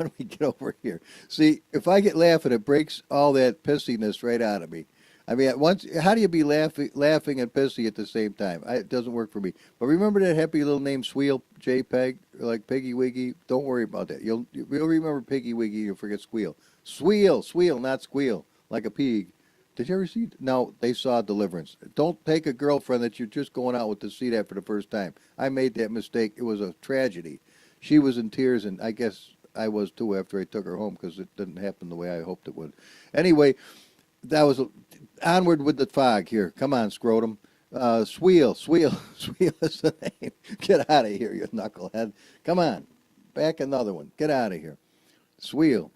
when we get over here. See, if I get laughing, it breaks all that pissiness right out of me. I mean, at once, how do you be laughing and pissy at the same time? It doesn't work for me. But remember that happy little name, Squeal, JPEG, like Piggy Wiggy? Don't worry about that. You'll remember Piggy Wiggy, you'll forget Squeal. Squeal, not squeal, like a pig. Did you ever see? No, they saw Deliverance. Don't take a girlfriend that you're just going out with to see that for the first time. I made that mistake. It was a tragedy. She was in tears, and I guess I was too after I took her home because it didn't happen the way I hoped it would. Anyway, that was onward with the fog here. Come on, scrotum. Squeal is the name. Get out of here, you knucklehead. Come on. Back another one. Get out of here. Squeal.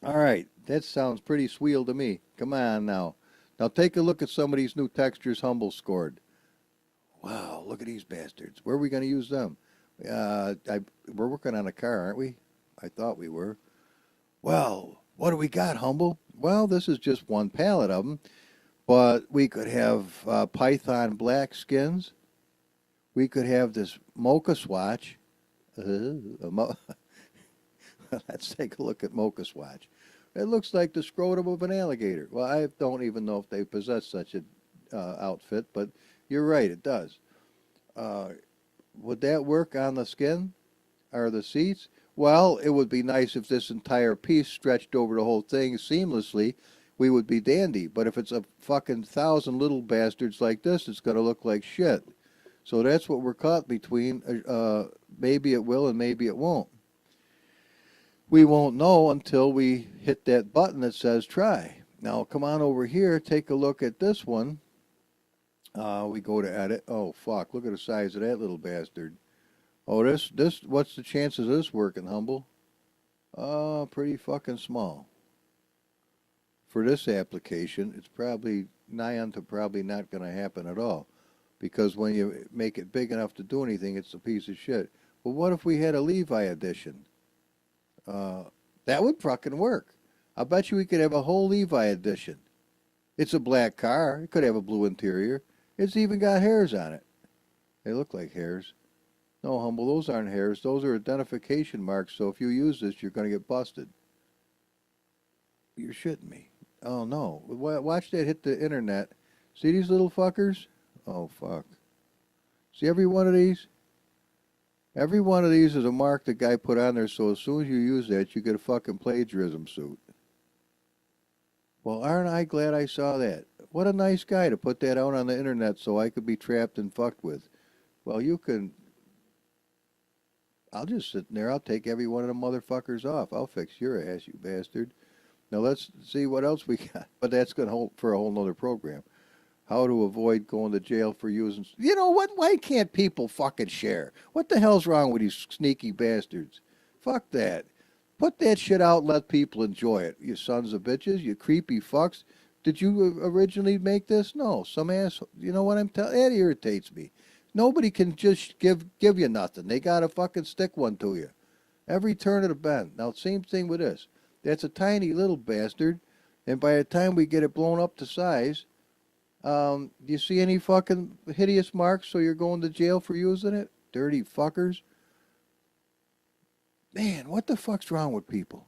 All right. That sounds pretty squeal to me. Come on now. Now take a look at some of these new textures Humble scored. Wow, look at these bastards. Where are we going to use them? We're working on a car, aren't we? I thought we were. Well, what do we got, Humble? Well, this is just one palette of them, but we could have Python black skins. We could have this mocha swatch. Let's take a look at mocha swatch. It looks like the scrotum of an alligator. Well, I don't even know if they possess such an outfit, but you're right, it does. Would that work on the skin or the seats? Well, it would be nice if this entire piece stretched over the whole thing seamlessly. We would be dandy. But if it's a fucking 1,000 little bastards like this, it's going to look like shit. So that's what we're caught between. Maybe it will and maybe it won't. We won't know until we hit that button that says try. Now, come on over here. Take a look at this one. We go to edit. Oh, fuck. Look at the size of that little bastard. Oh, what's the chances of this working, Humble? Pretty fucking small. For this application, it's probably nigh on to probably not going to happen at all. Because when you make it big enough to do anything, it's a piece of shit. But what if we had a Levi edition? That would fucking work. I bet you we could have a whole Levi edition. It's a black car. It could have a blue interior. It's even got hairs on it. They look like hairs. No, Humble, those aren't hairs. Those are identification marks, so if you use this, you're going to get busted. You're shitting me. Oh, no. Watch that hit the internet. See these little fuckers? Oh, fuck. See every one of these? Every one of these is a mark the guy put on there, so as soon as you use that, you get a fucking plagiarism suit. Well, aren't I glad I saw that? What a nice guy to put that out on the internet so I could be trapped and fucked with. Well, you can... I'll just sit in there. I'll take every one of them motherfuckers off. I'll fix your ass, you bastard. Now let's see what else we got. But that's going to hold for a whole nother program. How to avoid going to jail for using... You know what? Why can't people fucking share? What the hell's wrong with these sneaky bastards? Fuck that. Put that shit out and let people enjoy it. You sons of bitches, you creepy fucks. Did you originally make this? No. Some asshole. You know what I'm telling you? That irritates me. Nobody can just give you nothing. They got to fucking stick one to you. Every turn of the bend. Now, same thing with this. That's a tiny little bastard. And by the time we get it blown up to size, do you see any fucking hideous marks so you're going to jail for using it? Dirty fuckers. Man, what the fuck's wrong with people?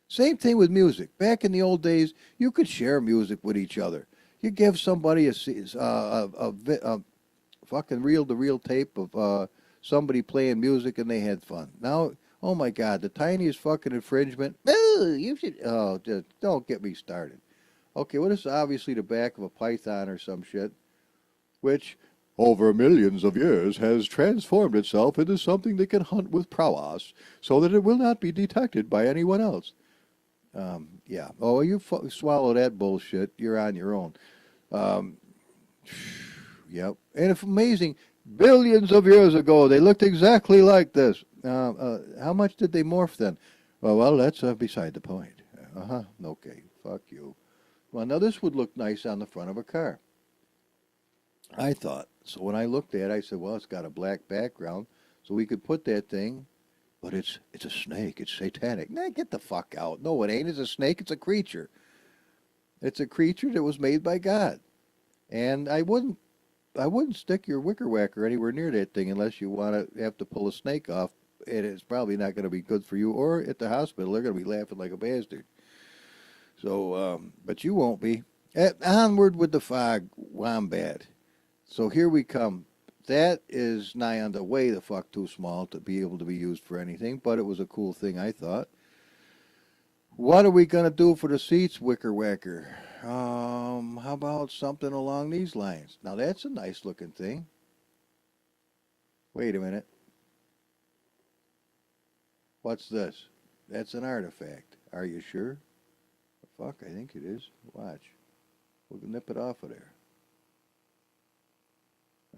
Same thing with music. Back in the old days, you could share music with each other. You give somebody a fucking reel-to-reel tape of somebody playing music and they had fun. Now, oh my God, the tiniest fucking infringement. Oh, you should. Oh, just don't get me started. Okay, well, this is obviously the back of a python or some shit, which, over millions of years, has transformed itself into something that can hunt with prowess, so that it will not be detected by anyone else. Yeah. Oh, you swallow that bullshit, you're on your own. Yep. And it's amazing, billions of years ago, they looked exactly like this. How much did they morph then? Well, that's beside the point. Okay, fuck you. Well, now this would look nice on the front of a car, I thought. So when I looked at it, I said, well, it's got a black background, so we could put that thing, but it's a snake. It's satanic. Nah, get the fuck out. No, it ain't. It's a snake. It's a creature. It's a creature that was made by God. And I wouldn't stick your wicker whacker anywhere near that thing unless you want to have to pull a snake off and it's probably not going to be good for you. Or at the hospital, they're going to be laughing like a bastard. So, but you won't be. Onward with the fog, wombat. So here we come. That is nigh on the way the fuck too small to be able to be used for anything, but it was a cool thing, I thought. What are we going to do for the seats, Wicker Wacker? How about something along these lines? Now that's a nice looking thing. Wait a minute. What's this? That's an artifact. Are you sure? Fuck, I think it is. Watch. We'll nip it off of there.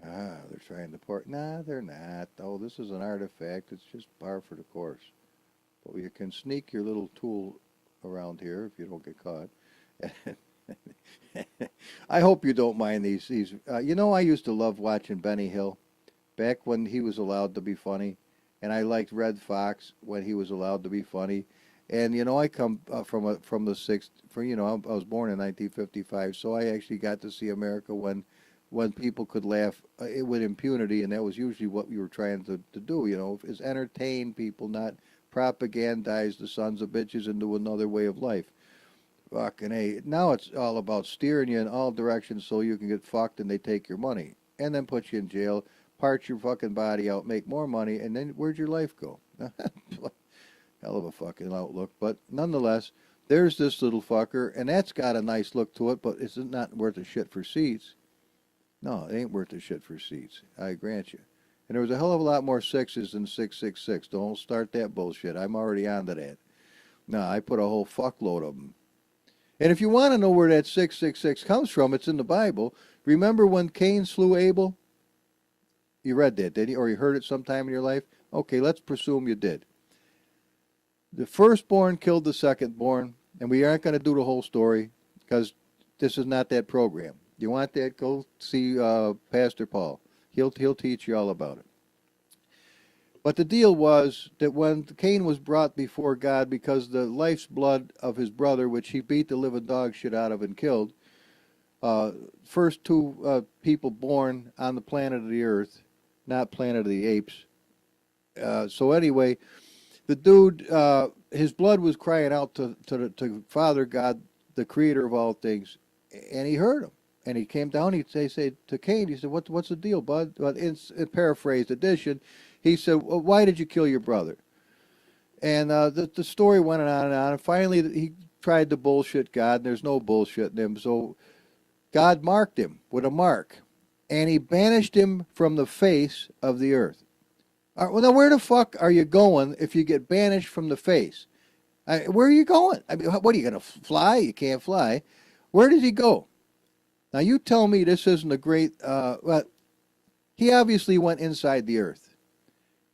Ah, they're trying to port. Nah, they're not. Oh, this is an artifact. It's just par for the course. But you can sneak your little tool around here if you don't get caught. I hope you don't mind these. You know, I used to love watching Benny Hill back when he was allowed to be funny, and I liked Red Fox when he was allowed to be funny. And you know, I come from the sixth. You know, I was born in 1955, so I actually got to see America when people could laugh with impunity, and that was usually what we were trying to do. You know, is entertain people, not propagandize the sons of bitches into another way of life. Fucking A. Now it's all about steering you in all directions so you can get fucked and they take your money. And then put you in jail, part your fucking body out, make more money, and then where'd your life go? Hell of a fucking outlook. But nonetheless, there's this little fucker, and that's got a nice look to it, but it's not worth a shit for seats. No, it ain't worth a shit for seats. I grant you. And there was a hell of a lot more sixes than 666. Don't start that bullshit. I'm already onto that. No, I put a whole fuckload of them. And if you want to know where that 666 comes from, it's in the Bible. Remember when Cain slew Abel? You read that, did you? Or you heard it sometime in your life? Okay, let's presume you did. The firstborn killed the secondborn, and we aren't going to do the whole story because this is not that program. You want that? Go see Pastor Paul. He'll teach you all about it. But the deal was that when Cain was brought before God because the life's blood of his brother, which he beat the living dog shit out of and killed, first two people born on the planet of the earth, not planet of the apes. So anyway, the dude, his blood was crying out to Father God, the creator of all things, and he heard him. And he came down, he said to Cain, he said, what's the deal, bud? But in paraphrased edition, he said, well, why did you kill your brother? And the story went on, and finally he tried to bullshit God, and there's no bullshit in him. So God marked him with a mark, and he banished him from the face of the earth. Well, now where the fuck are you going if you get banished from the face? Where are you going? I mean, what are you going to fly? You can't fly. Where did he go? Now you tell me this isn't a great, well, he obviously went inside the earth.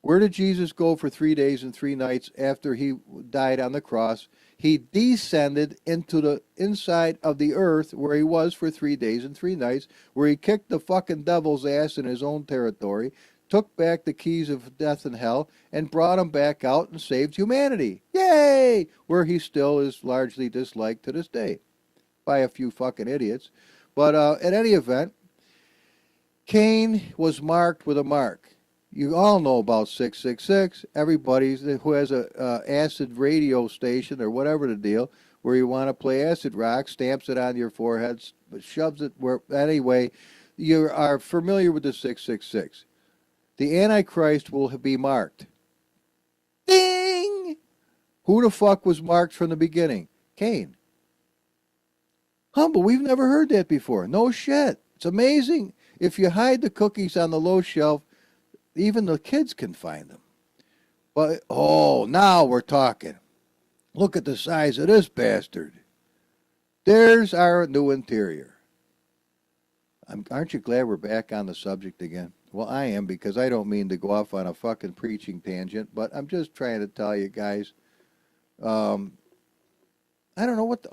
Where did Jesus go for 3 days and 3 nights after he died on the cross? He descended into the inside of the earth where he was for 3 days and 3 nights, where he kicked the fucking devil's ass in his own territory, took back the keys of death and hell, and brought him back out and saved humanity. Yay! Where he still is largely disliked to this day by a few fucking idiots. But at any event, Cain was marked with a mark. You all know about 666. Everybody who has a acid radio station or whatever the deal, where you want to play acid rock, stamps it on your forehead, shoves it where. Anyway, you are familiar with the 666. The Antichrist will be marked. Ding! Who the fuck was marked from the beginning? Cain. Humble, we've never heard that before. No shit. It's amazing. If you hide the cookies on the low shelf, even the kids can find them. But, oh, now we're talking. Look at the size of this bastard. There's our new interior. Aren't you glad we're back on the subject again? Well, I am, because I don't mean to go off on a fucking preaching tangent, but I'm just trying to tell you guys, I don't know what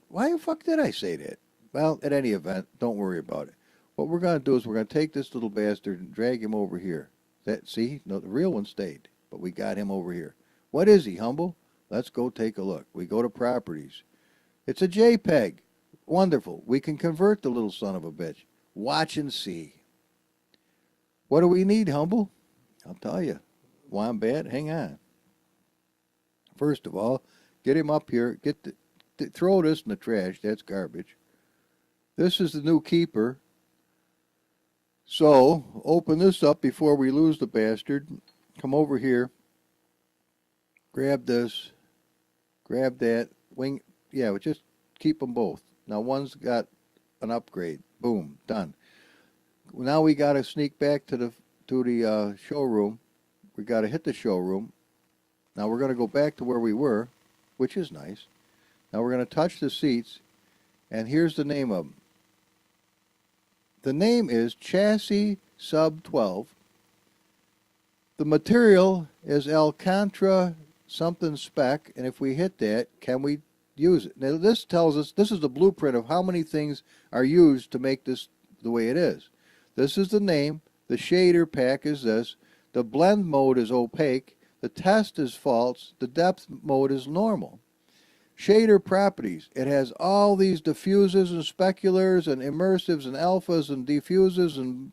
why the fuck did I say that? Well, at any event, don't worry about it. What we're going to do is we're going to take this little bastard and drag him over here. See? No, the real one stayed, but we got him over here. What is he, Humble? Let's go take a look. We go to properties. It's a JPEG. Wonderful. We can convert the little son of a bitch. Watch and see. What do we need, Humble? I'll tell you. Wombat, hang on. First of all, get him up here. Throw this in the trash. That's garbage. This is the new keeper. So, open this up before we lose the bastard. Come over here. Grab this. Grab that. Wing. Yeah, just keep them both. Now, one's got an upgrade. Boom. Done. Now we got to sneak back to the showroom. We got to hit the showroom. Now we're going to go back to where we were, which is nice. Now we're going to touch the seats, and here's the name of them. The name is Chassis Sub 12. The material is Alcantara something spec, and if we hit that, can we use it? Now this tells us, this is the blueprint of how many things are used to make this the way it is. This is the name. The shader pack is this. The blend mode is opaque. The test is false. The depth mode is normal. Shader properties. It has all these diffusers and speculars and immersives and alphas and diffusers and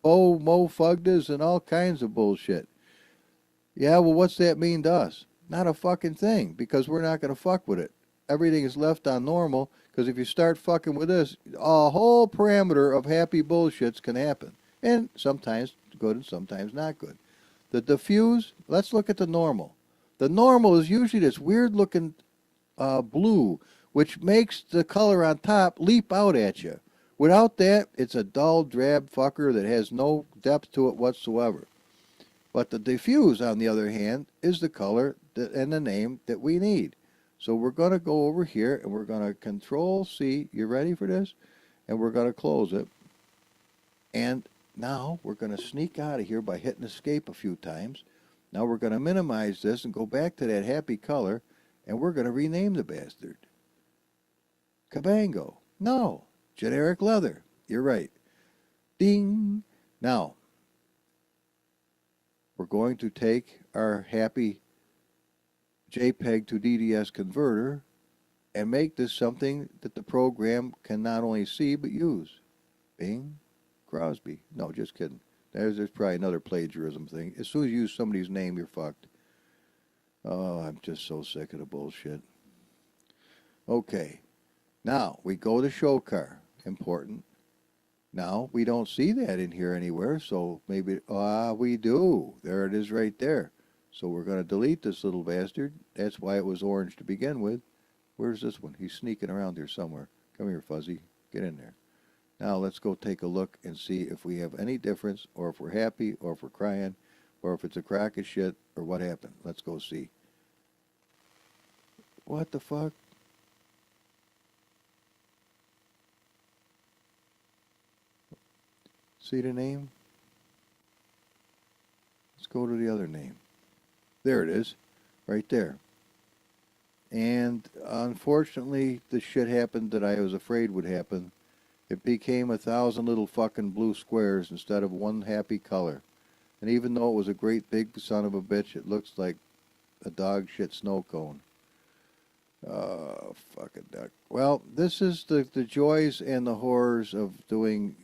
mofugdas and all kinds of bullshit. Yeah, well, what's that mean to us? Not a fucking thing, because we're not going to fuck with it. Everything is left on normal, because if you start fucking with this, a whole parameter of happy bullshits can happen. And sometimes good and sometimes not good. The diffuse, let's look at the normal. The normal is usually this weird looking blue, which makes the color on top leap out at you. Without that, it's a dull, drab fucker that has no depth to it whatsoever. But the diffuse, on the other hand, is the color and the name that we need. So we're going to go over here and we're going to Control C. You ready for this? And we're going to close it. And now we're going to sneak out of here by hitting escape a few times. Now we're going to minimize this and go back to that happy color, and we're going to rename the bastard. Cabango. No. Generic leather. You're right. Ding. Now, we're going to take our happy JPEG to DDS converter and make this something that the program can not only see but use. Bing Crosby. No, just kidding. There's probably another plagiarism thing. As soon as you use somebody's name, you're fucked. Oh, I'm just so sick of the bullshit. Okay. Now, we go to show car. Important. Now, we don't see that in here anywhere, so maybe, we do. There it is right there. So we're going to delete this little bastard. That's why it was orange to begin with. Where's this one? He's sneaking around here somewhere. Come here, Fuzzy. Get in there. Now let's go take a look and see if we have any difference, or if we're happy, or if we're crying, or if it's a crock of shit, or what happened. Let's go see. What the fuck? See the name? Let's go to the other name. There it is, right there. And unfortunately, the shit happened that I was afraid would happen. It became 1,000 little fucking blue squares instead of one happy color. And even though it was a great big son of a bitch, it looks like a dog shit snow cone. Oh, fucking duck. Well, this is the joys and the horrors of doing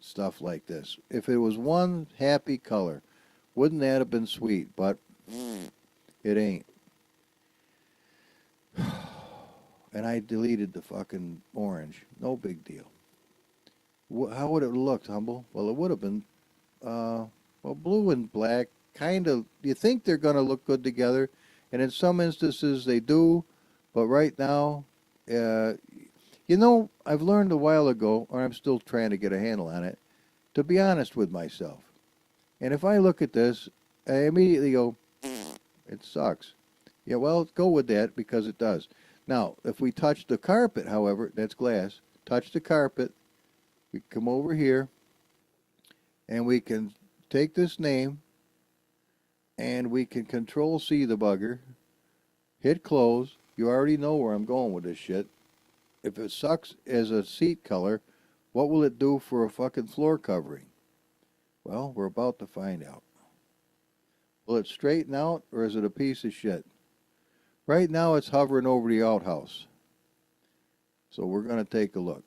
stuff like this. If it was one happy color, wouldn't that have been sweet? But it ain't. And I deleted the fucking orange. No big deal. How would it have looked, Humble? Well, it would have been, blue and black, kind of, you think they're going to look good together, and in some instances they do, but right now, I've learned a while ago, or I'm still trying to get a handle on it, to be honest with myself. And if I look at this, I immediately go, it sucks. Yeah, well, go with that, because it does. Now, if we touch the carpet, however, that's glass, touch the carpet, we come over here, and we can take this name, and we can Control-C the bugger, hit close. You already know where I'm going with this shit. If it sucks as a seat color, what will it do for a fucking floor covering? Well, we're about to find out. Will it straighten out, or is it a piece of shit? Right now, it's hovering over the outhouse. So we're going to take a look.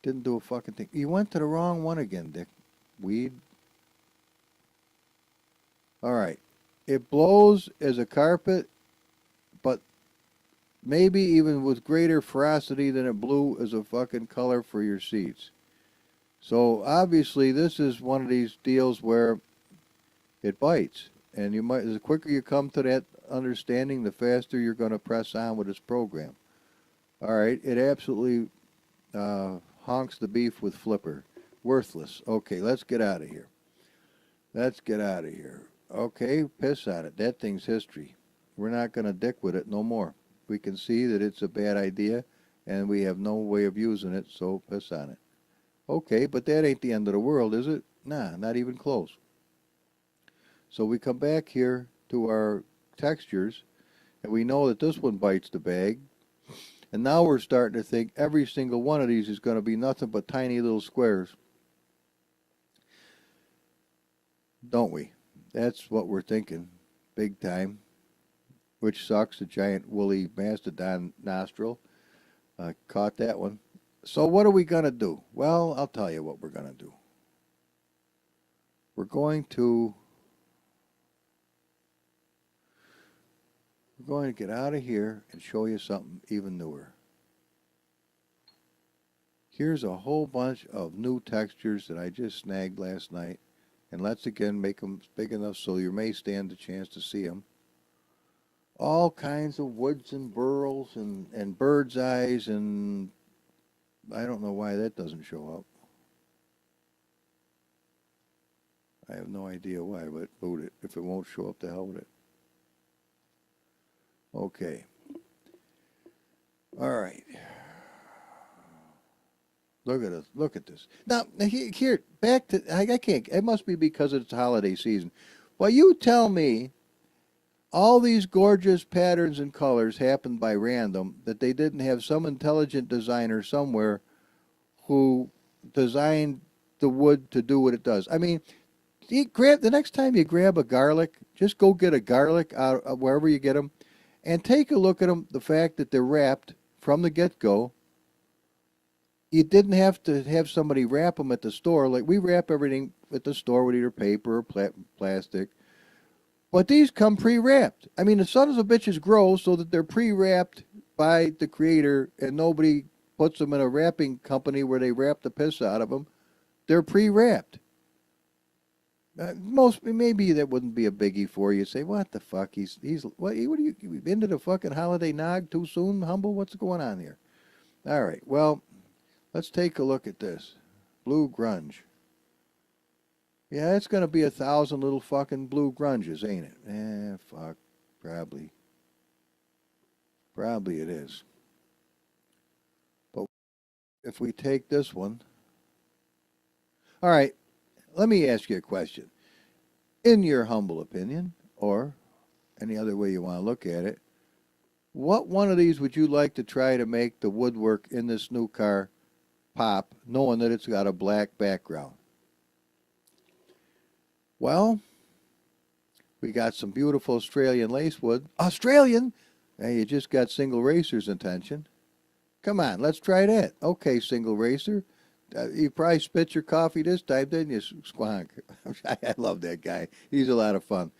Didn't do a fucking thing. You went to the wrong one again, Dick. Weed. All right. It blows as a carpet, but maybe even with greater ferocity than it blew as a fucking color for your seats. So obviously this is one of these deals where it bites. And you might, the quicker you come to that understanding, the faster you're going to press on with this program. All right, it absolutely honks the beef with Flipper. Worthless. Okay, let's get out of here. Let's get out of here. Okay, piss on it. That thing's history. We're not going to dick with it no more. We can see that it's a bad idea, and we have no way of using it, so piss on it. Okay, but that ain't the end of the world, is it? Nah, not even close. So we come back here to our textures, and we know that this one bites the bag. And now we're starting to think every single one of these is going to be nothing but tiny little squares. Don't we? That's what we're thinking, big time. Which sucks, the giant woolly mastodon nostril. Caught that one. So what are we going to do? Well, I'll tell you what we're going to do. We're going to get out of here and show you something even newer. Here's a whole bunch of new textures that I just snagged last night. And let's again make them big enough so you may stand a chance to see them. All kinds of woods and burls and bird's eyes, and I don't know why that doesn't show up. I have no idea why, but boot it. If it won't show up, the hell with it. Okay. All right. Look at this. Look at this. Now, here, back to, I can't, it must be because it's holiday season. Well, you tell me all these gorgeous patterns and colors happened by random, that they didn't have some intelligent designer somewhere who designed the wood to do what it does. I mean, the next time you grab a garlic, just go get a garlic out of wherever you get them, and take a look at them, the fact that they're wrapped from the get-go. You didn't have to have somebody wrap them at the store. Like we wrap everything at the store with either paper or plastic. But these come pre-wrapped. I mean, the sons of bitches grow so that they're pre-wrapped by the creator, and nobody puts them in a wrapping company where they wrap the piss out of them. They're pre-wrapped. Maybe that wouldn't be a biggie for you. Say, what the fuck? What are you into the fucking holiday nog too soon, Humble? What's going on here? All right, well, let's take a look at this. Blue grunge. Yeah, it's going to be 1,000 little fucking blue grunges, ain't it? Fuck. Probably. Probably it is. But if we take this one. All right, let me ask you a question. In your humble opinion, or any other way you want to look at it, what one of these would you like to try to make the woodwork in this new car pop, knowing that it's got a black background? Well, we got some beautiful Australian lacewood. Australian? Hey, you just got Single Racer's attention. Come on, let's try that. Okay, Single Racer. You probably spit your coffee this time, didn't you, Squonk? I love that guy. He's a lot of fun.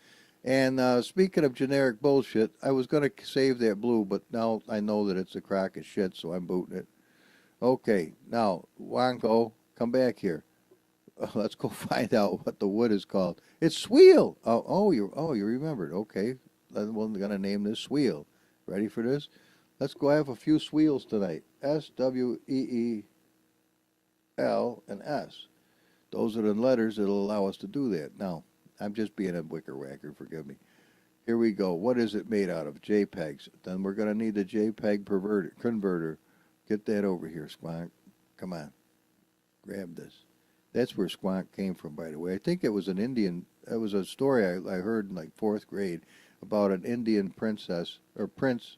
And speaking of generic bullshit, I was going to save that blue, but now I know that it's a crock of shit, so I'm booting it. Okay, now, Wonko, come back here. Let's go find out what the wood is called. It's Sweel. You remembered. Okay, I'm going to name this Sweel. Ready for this? Let's go have a few Sweels tonight. SWEEL and S. Those are the letters that'll allow us to do that. Now, I'm just being a wicker whacker. Forgive me. Here we go. What is it made out of? JPEGs. Then we're going to need the JPEG converter. Get that over here, Squonk. Come on. Grab this. That's where Squonk came from, by the way. I think it was an Indian. It was a story I heard in like 4th grade about an Indian princess or prince.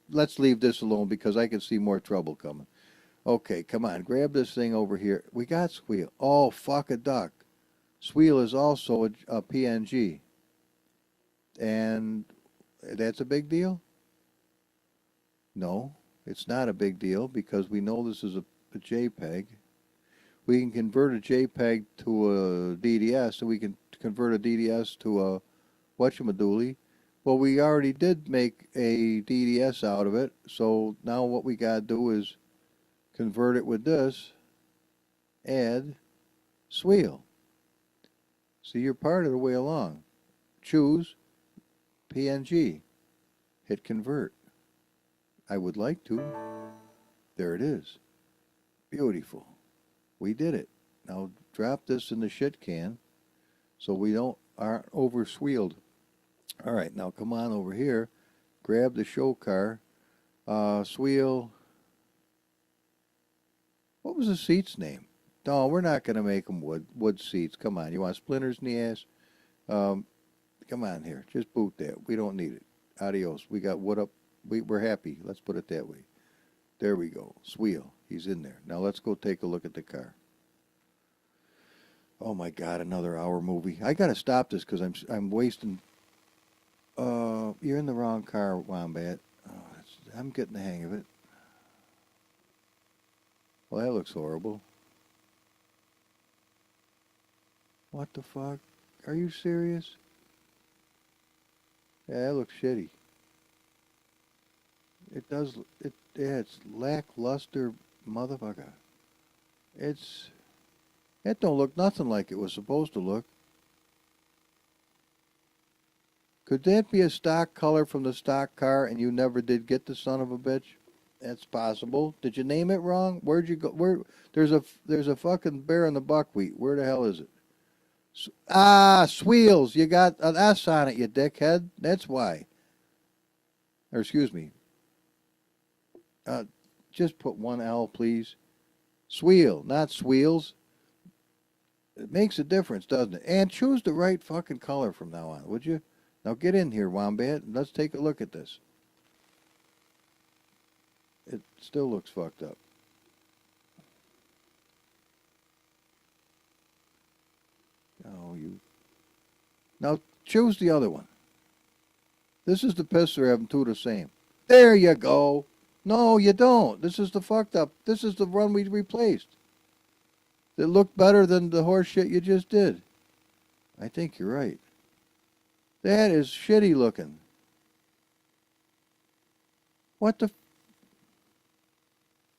Let's leave this alone because I can see more trouble coming. Okay, come on. Grab this thing over here. We got Squeal. Oh, fuck a duck. Squeal is also a PNG. And that's a big deal? No, it's not a big deal because we know this is a JPEG. We can convert a JPEG to a DDS, so we can convert a DDS to a whatchamadoodle. Well, we already did make a DDS out of it, so now what we got to do is convert it with this, add Sweel. See, you're part of the way along. Choose PNG. Hit convert. I would like to. There it is. Beautiful. We did it. Now drop this in the shit can so we aren't over sweeled. All right, now come on over here. Grab the show car. Sweel. What was the seat's name? No, we're not going to make them wood seats. Come on. You want splinters in the ass? Come on here. Just boot that. We don't need it. Adios. We got wood up. We're happy. Let's put it that way. There we go. Sweel. He's in there. Now let's go take a look at the car. Oh my God, another hour movie. I got to stop this because I'm wasting. You're in the wrong car, Wombat. Oh, I'm getting the hang of it. Well, that looks horrible. What the fuck? Are you serious? Yeah, that looks shitty. It does. Yeah, it's lackluster, motherfucker. It don't look nothing like it was supposed to look. Could that be a stock color from the stock car and you never did get the son of a bitch? That's possible. Did you name it wrong? Where'd you go? There's a fucking bear in the buckwheat. Where the hell is it? Sweels. You got an S on it, you dickhead. That's why. Or excuse me. Just put one L, please. Sweel, not Sweels. It makes a difference, doesn't it? And choose the right fucking color from now on, would you? Now get in here, Wombat, and let's take a look at this. It still looks fucked up. Oh, you. Now choose the other one. This is the pisser of them two the same. There you go. No, you don't. This is the fucked up. This is the one we replaced. It looked better than the horse shit you just did. I think you're right. That is shitty looking. What the...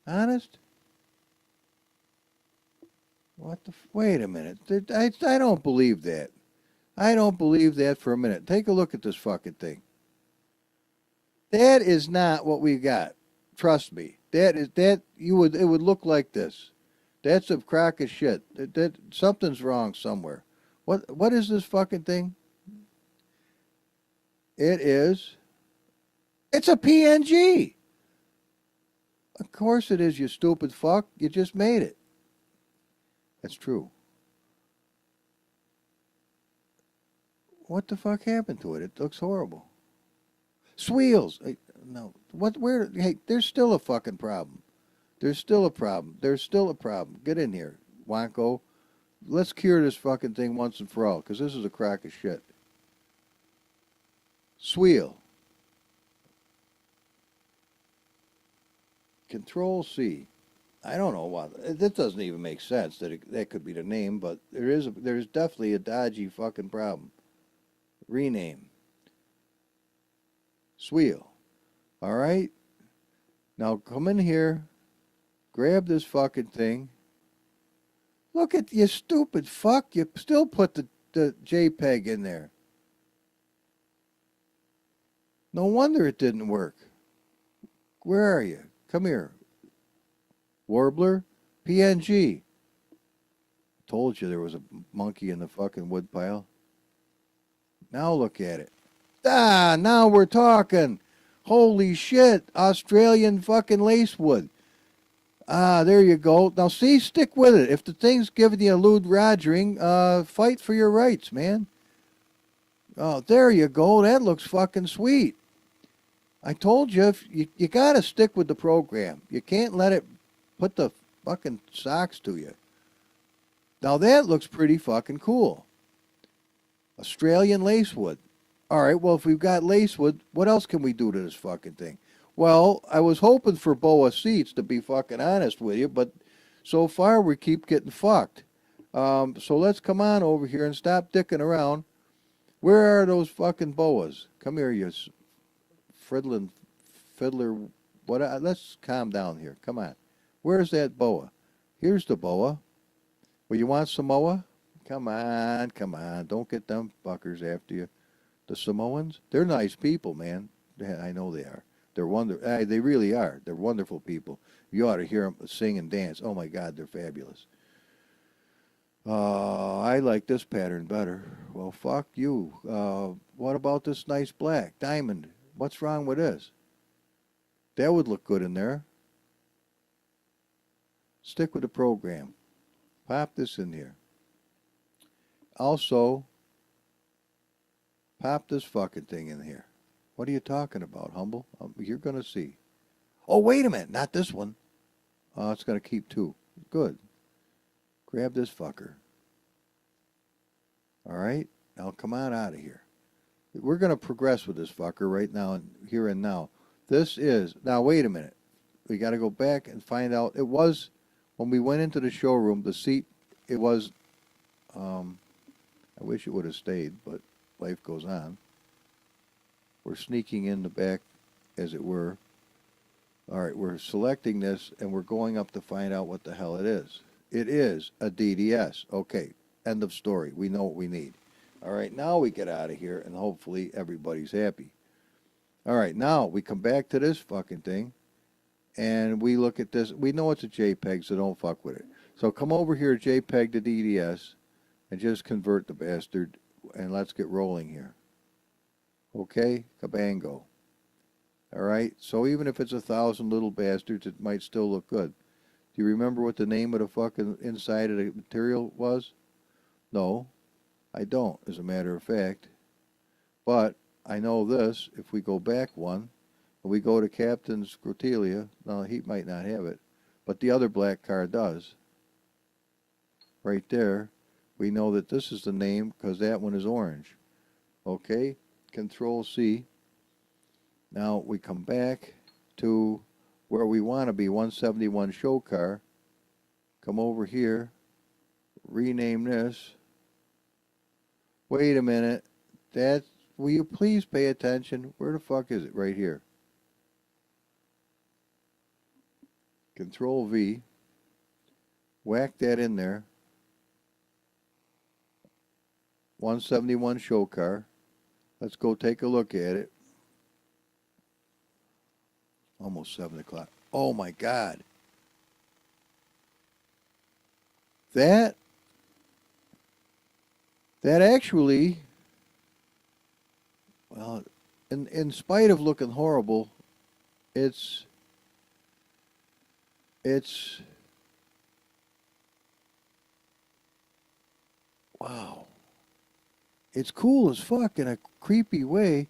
Honest? What the... Wait a minute. I don't believe that. I don't believe that for a minute. Take a look at this fucking thing. That is not what we got. Trust me. It would look like this. That's a crock of shit. Something's wrong somewhere. What is this fucking thing? It's a PNG. Of course it is, you stupid fuck. You just made it. That's true. What the fuck happened to it? It looks horrible. Sweels. No. Hey, there's still a fucking problem. There's still a problem. There's still a problem. Get in here, Wonko. Let's cure this fucking thing once and for all, because this is a crock of shit. Sweel. Control C. I don't know what. That doesn't even make sense that could be the name, but there's definitely a dodgy fucking problem. Rename. Sweel. All right. Now come in here. Grab this fucking thing. Look at you, stupid fuck. You still put the JPEG in there. No wonder it didn't work. Where are you? Come here. Warbler. PNG. Told you there was a monkey in the fucking woodpile. Now look at it. Now we're talking. Holy shit. Australian fucking lacewood. There you go. Now see, stick with it. If the thing's giving you a lewd rogering, fight for your rights, man. Oh, there you go. That looks fucking sweet. I told you, you got to stick with the program. You can't let it put the fucking socks to you. Now that looks pretty fucking cool. Australian lacewood. All right, well, if we've got lacewood, what else can we do to this fucking thing? Well, I was hoping for boa seats, to be fucking honest with you, but so far we keep getting fucked. So let's come on over here and stop dicking around. Where are those fucking boas? Come here, you friddling fiddler. What? Let's calm down here. Come on. Where's that boa? Here's the boa. Well, you want Samoa? Come on, come on. Don't get them fuckers after you. The Samoans? They're nice people, man. Yeah, I know they are. They really are. They're wonderful people. You ought to hear them sing and dance. Oh my God, they're fabulous. I like this pattern better. Well, fuck you. What about this nice black diamond? What's wrong with this? That would look good in there. Stick with the program. Pop this in here. Also, pop this fucking thing in here. What are you talking about, Humble? You're going to see. Oh, wait a minute. Not this one. Oh, it's going to keep two. Good. Grab this fucker. All right? Now come on out of here. We're going to progress with this fucker right now and here and now. This is... Now, wait a minute. We got to go back and find out. It was... When we went into the showroom, the seat, it was... I wish it would have stayed, but life goes on. We're sneaking in the back, as it were. All right, we're selecting this, and we're going up to find out what the hell it is. It is a DDS. Okay, end of story. We know what we need. All right, now we get out of here, and hopefully everybody's happy. All right, now we come back to this fucking thing, and we look at this. We know it's a JPEG, so don't fuck with it. So come over here, JPEG to DDS, and just convert the bastard, and let's get rolling here. Okay, cabango. All right, so even if it's 1,000 little bastards, it might still look good. Do you remember what the name of the fucking inside of the material was? No, I don't, as a matter of fact. But I know this, if we go back one, and we go to Captain Scrotelia, no, he might not have it, but the other black car does. Right there, we know that this is the name because that one is orange. Okay, Control C. Now we come back to where we want to be, 171 show car. Come over here, rename this. Wait a minute, will you please pay attention? Where the fuck is it? Right here. Control V, whack that in there. 171 show car. Let's go take a look at it. Almost 7 o'clock. Oh my God. That actually, well, in spite of looking horrible, it's wow. It's cool as fuck in a creepy way.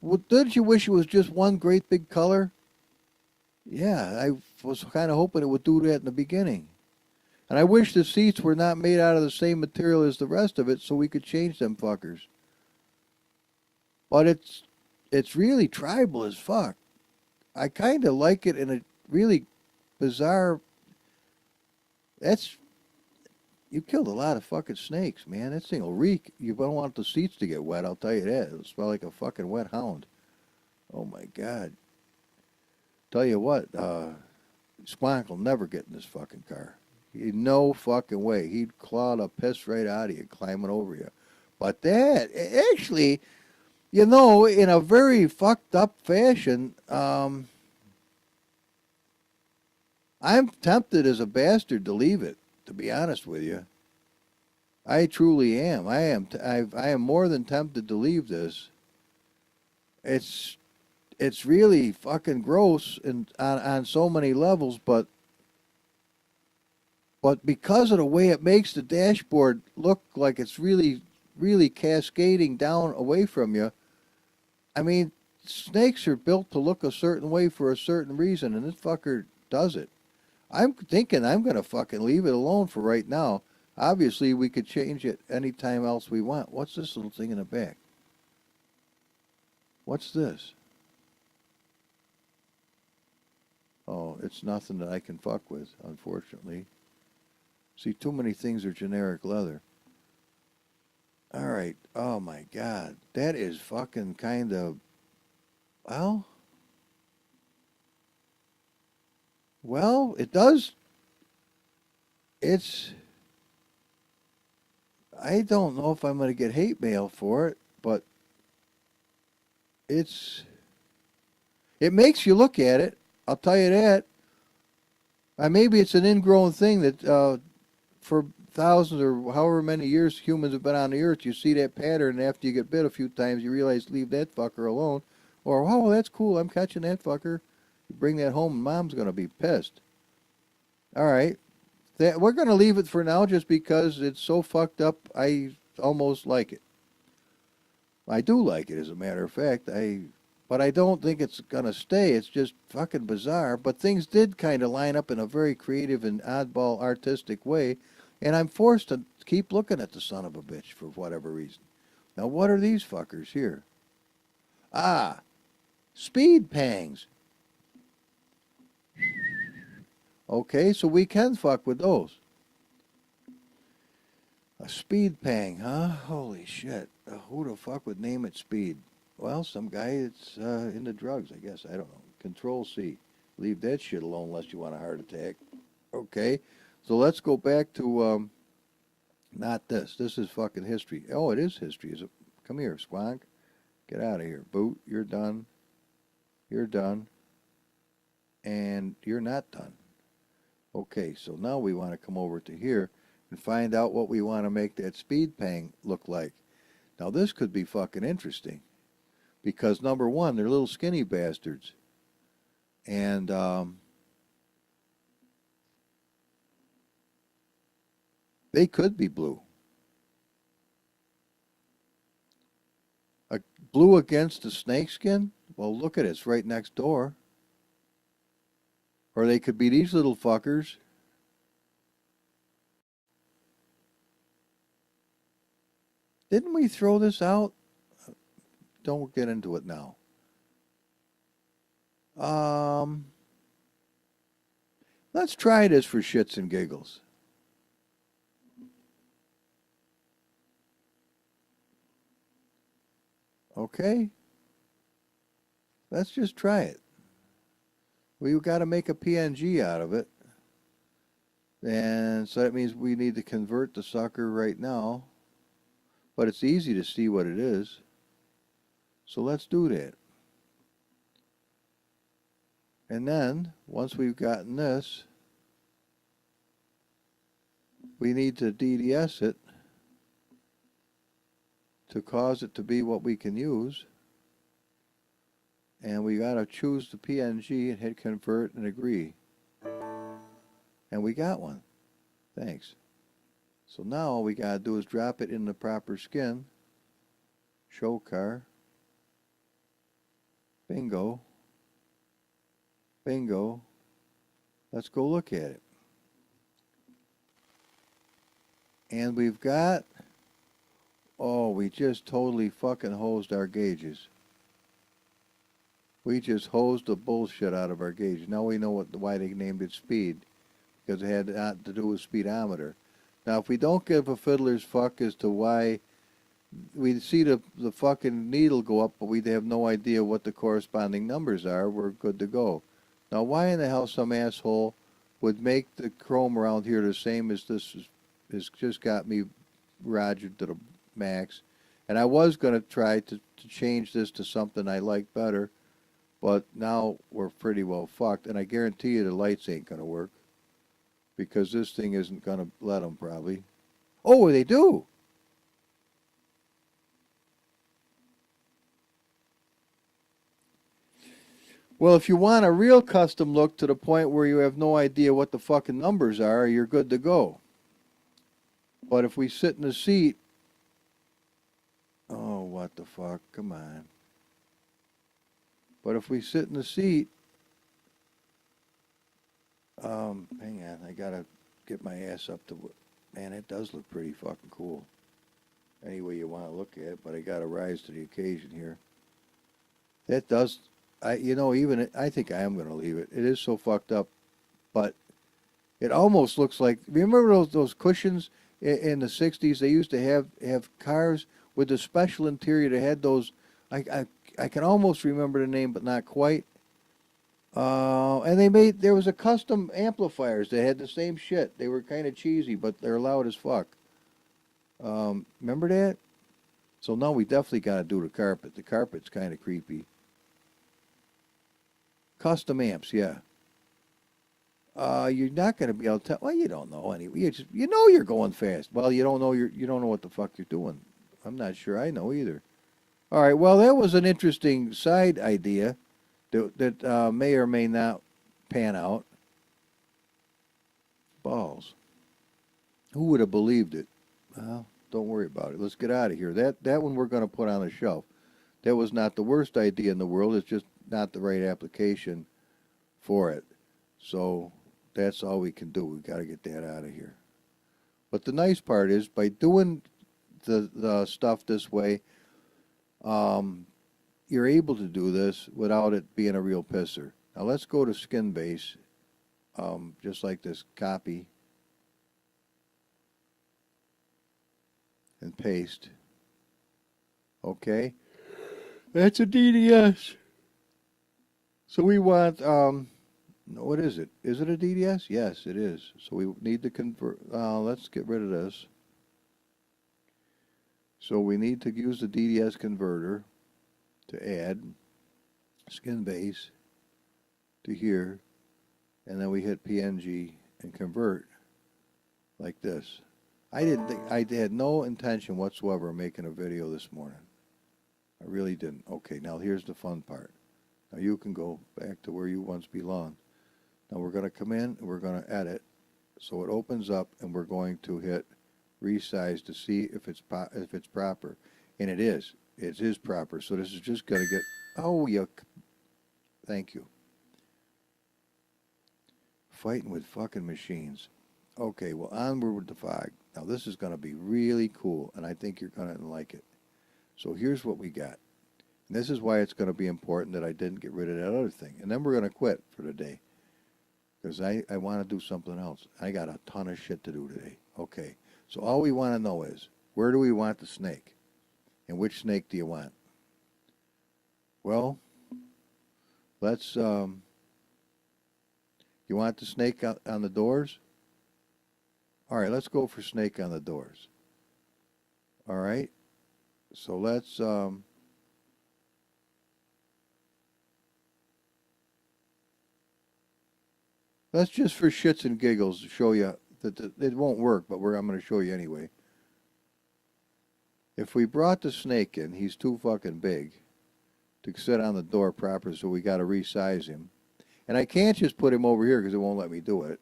Well, didn't you wish it was just one great big color? Yeah, I was kind of hoping it would do that in the beginning. And I wish the seats were not made out of the same material as the rest of it so we could change them fuckers. But it's really tribal as fuck. I kind of like it in a really bizarre... You killed a lot of fucking snakes, man. That thing will reek. You don't want the seats to get wet, I'll tell you that. It'll smell like a fucking wet hound. Oh my God. Tell you what, Squonk will never get in this fucking car. No fucking way. He'd claw the piss right out of you climbing over you. But that, actually, you know, in a very fucked up fashion, I'm tempted as a bastard to leave it, to be honest with you. I truly am. I am more than tempted to leave this. It's really fucking gross on so many levels, but because of the way it makes the dashboard look like it's really, really cascading down away from you, I mean, snakes are built to look a certain way for a certain reason, and this fucker does it. I'm thinking I'm going to fucking leave it alone for right now. Obviously, we could change it anytime else we want. What's this little thing in the back? What's this? Oh, it's nothing that I can fuck with, unfortunately. See, too many things are generic leather. All right. Oh my God. That is fucking kind of, well, it does. It's, I don't know if I'm going to get hate mail for it, but it's, it makes you look at it. I'll tell you that. Maybe it's an ingrown thing that for thousands or however many years humans have been on the earth, you see that pattern, and after you get bit a few times, you realize leave that fucker alone. Or, oh, that's cool, I'm catching that fucker. You bring that home, and mom's going to be pissed. All right. We're going to leave it for now just because it's so fucked up, I almost like it. I do like it, as a matter of fact. But I don't think it's going to stay. It's just fucking bizarre. But things did kind of line up in a very creative and oddball artistic way, and I'm forced to keep looking at the son of a bitch for whatever reason. Now, what are these fuckers here? Ah, speed pangs. Okay, so we can fuck with those. A speed pang, huh? Holy shit. Who the fuck would name it speed? Well, some guy that's into drugs, I guess. I don't know. Control C. Leave that shit alone unless you want a heart attack. Okay, so let's go back to, not this. This is fucking history. Oh, it is history. Is it? Come here, Squonk. Get out of here. Boot, you're done. You're done. And you're not done. Okay, so now we want to come over to here and find out what we want to make that speed pang look like. Now this could be fucking interesting because number one, they're little skinny bastards. And they could be blue. A blue against a snakeskin? Well, look at it. It's right next door. Or they could be these little fuckers. Didn't we throw this out? Don't get into it now. Let's try this for shits and giggles. Okay? Let's just try it. We've got to make a PNG out of it. And so that means we need to convert the sucker right now. But it's easy to see what it is. So let's do that. And then, once we've gotten this, we need to DDS it to cause it to be what we can use. And we got to choose the PNG and hit convert and agree. And we got one. Thanks. So now all we got to do is drop it in the proper skin. Show car. Bingo. Bingo. Let's go look at it. And we've got, oh, we just totally fucking hosed our gauges. We just hosed the bullshit out of our gauge. Now we know why they named it speed, because it had to do with speedometer. Now, if we don't give a fiddler's fuck as to why we see the fucking needle go up, but we have no idea what the corresponding numbers are, we're good to go. Now, why in the hell some asshole would make the chrome around here the same as this has just got me rogered to the max. And I was going to try to change this to something I like better. But now we're pretty well fucked, and I guarantee you the lights ain't going to work because this thing isn't going to let them probably. Oh, they do. Well, if you want a real custom look to the point where you have no idea what the fucking numbers are, you're good to go. But if we sit in the seat, oh, what the fuck, come on. But if we sit in the seat, hang on, I gotta get my ass up to, man, it does look pretty fucking cool. Any way you want to look at it, but I gotta rise to the occasion here. That does, I think I am gonna leave it. It is so fucked up, but It almost looks like, remember those cushions in the 60s? They used to have cars with the special interior. They had those, I can almost remember the name, but not quite. And there was a custom amplifiers that had the same shit. They were kind of cheesy, but they're loud as fuck. Remember that? So now we definitely got to do the carpet. The carpet's kind of creepy. Custom amps, yeah. You're not going to be able to tell. Well, you don't know anyway. You know you're going fast. Well, you don't know what the fuck you're doing. I'm not sure I know either. All right. Well, that was an interesting side idea that may or may not pan out. Balls. Who would have believed it? Well, don't worry about it. Let's get out of here. That one we're going to put on the shelf. That was not the worst idea in the world. It's just not the right application for it. So that's all we can do. We got to get that out of here. But the nice part is, by doing the stuff this way, you're able to do this without it being a real pisser. Now let's go to skin base, just like this, copy and paste. Okay, that's a DDS. So we want, what is it? Is it a DDS? Yes, it is. So we need to convert, let's get rid of this. So we need to use the DDS converter to add skin base to here, and then we hit PNG and convert like this. I had no intention whatsoever of making a video this morning. I really didn't. Okay, now here's the fun part. Now you can go back to where you once belonged. Now we're going to come in and we're going to edit. So it opens up and we're going to hit resize to see if it's proper. And it is. It is proper. So this is just going to get, oh, yuck. Thank you. Fighting with fucking machines. Okay, well, onward with the fog. Now this is going to be really cool, and I think you're going to like it. So here's what we got. And this is why it's going to be important that I didn't get rid of that other thing. And then we're going to quit for the day. Because I want to do something else. I got a ton of shit to do today. Okay, so all we want to know is, where do we want the snake? And which snake do you want? Well, let's, you want the snake on the doors? All right, let's go for snake on the doors. All right, so let's just for shits and giggles show you that it won't work, but I'm going to show you anyway. If we brought the snake in, he's too fucking big to sit on the door proper, so we got to resize him. And I can't just put him over here because it won't let me do it.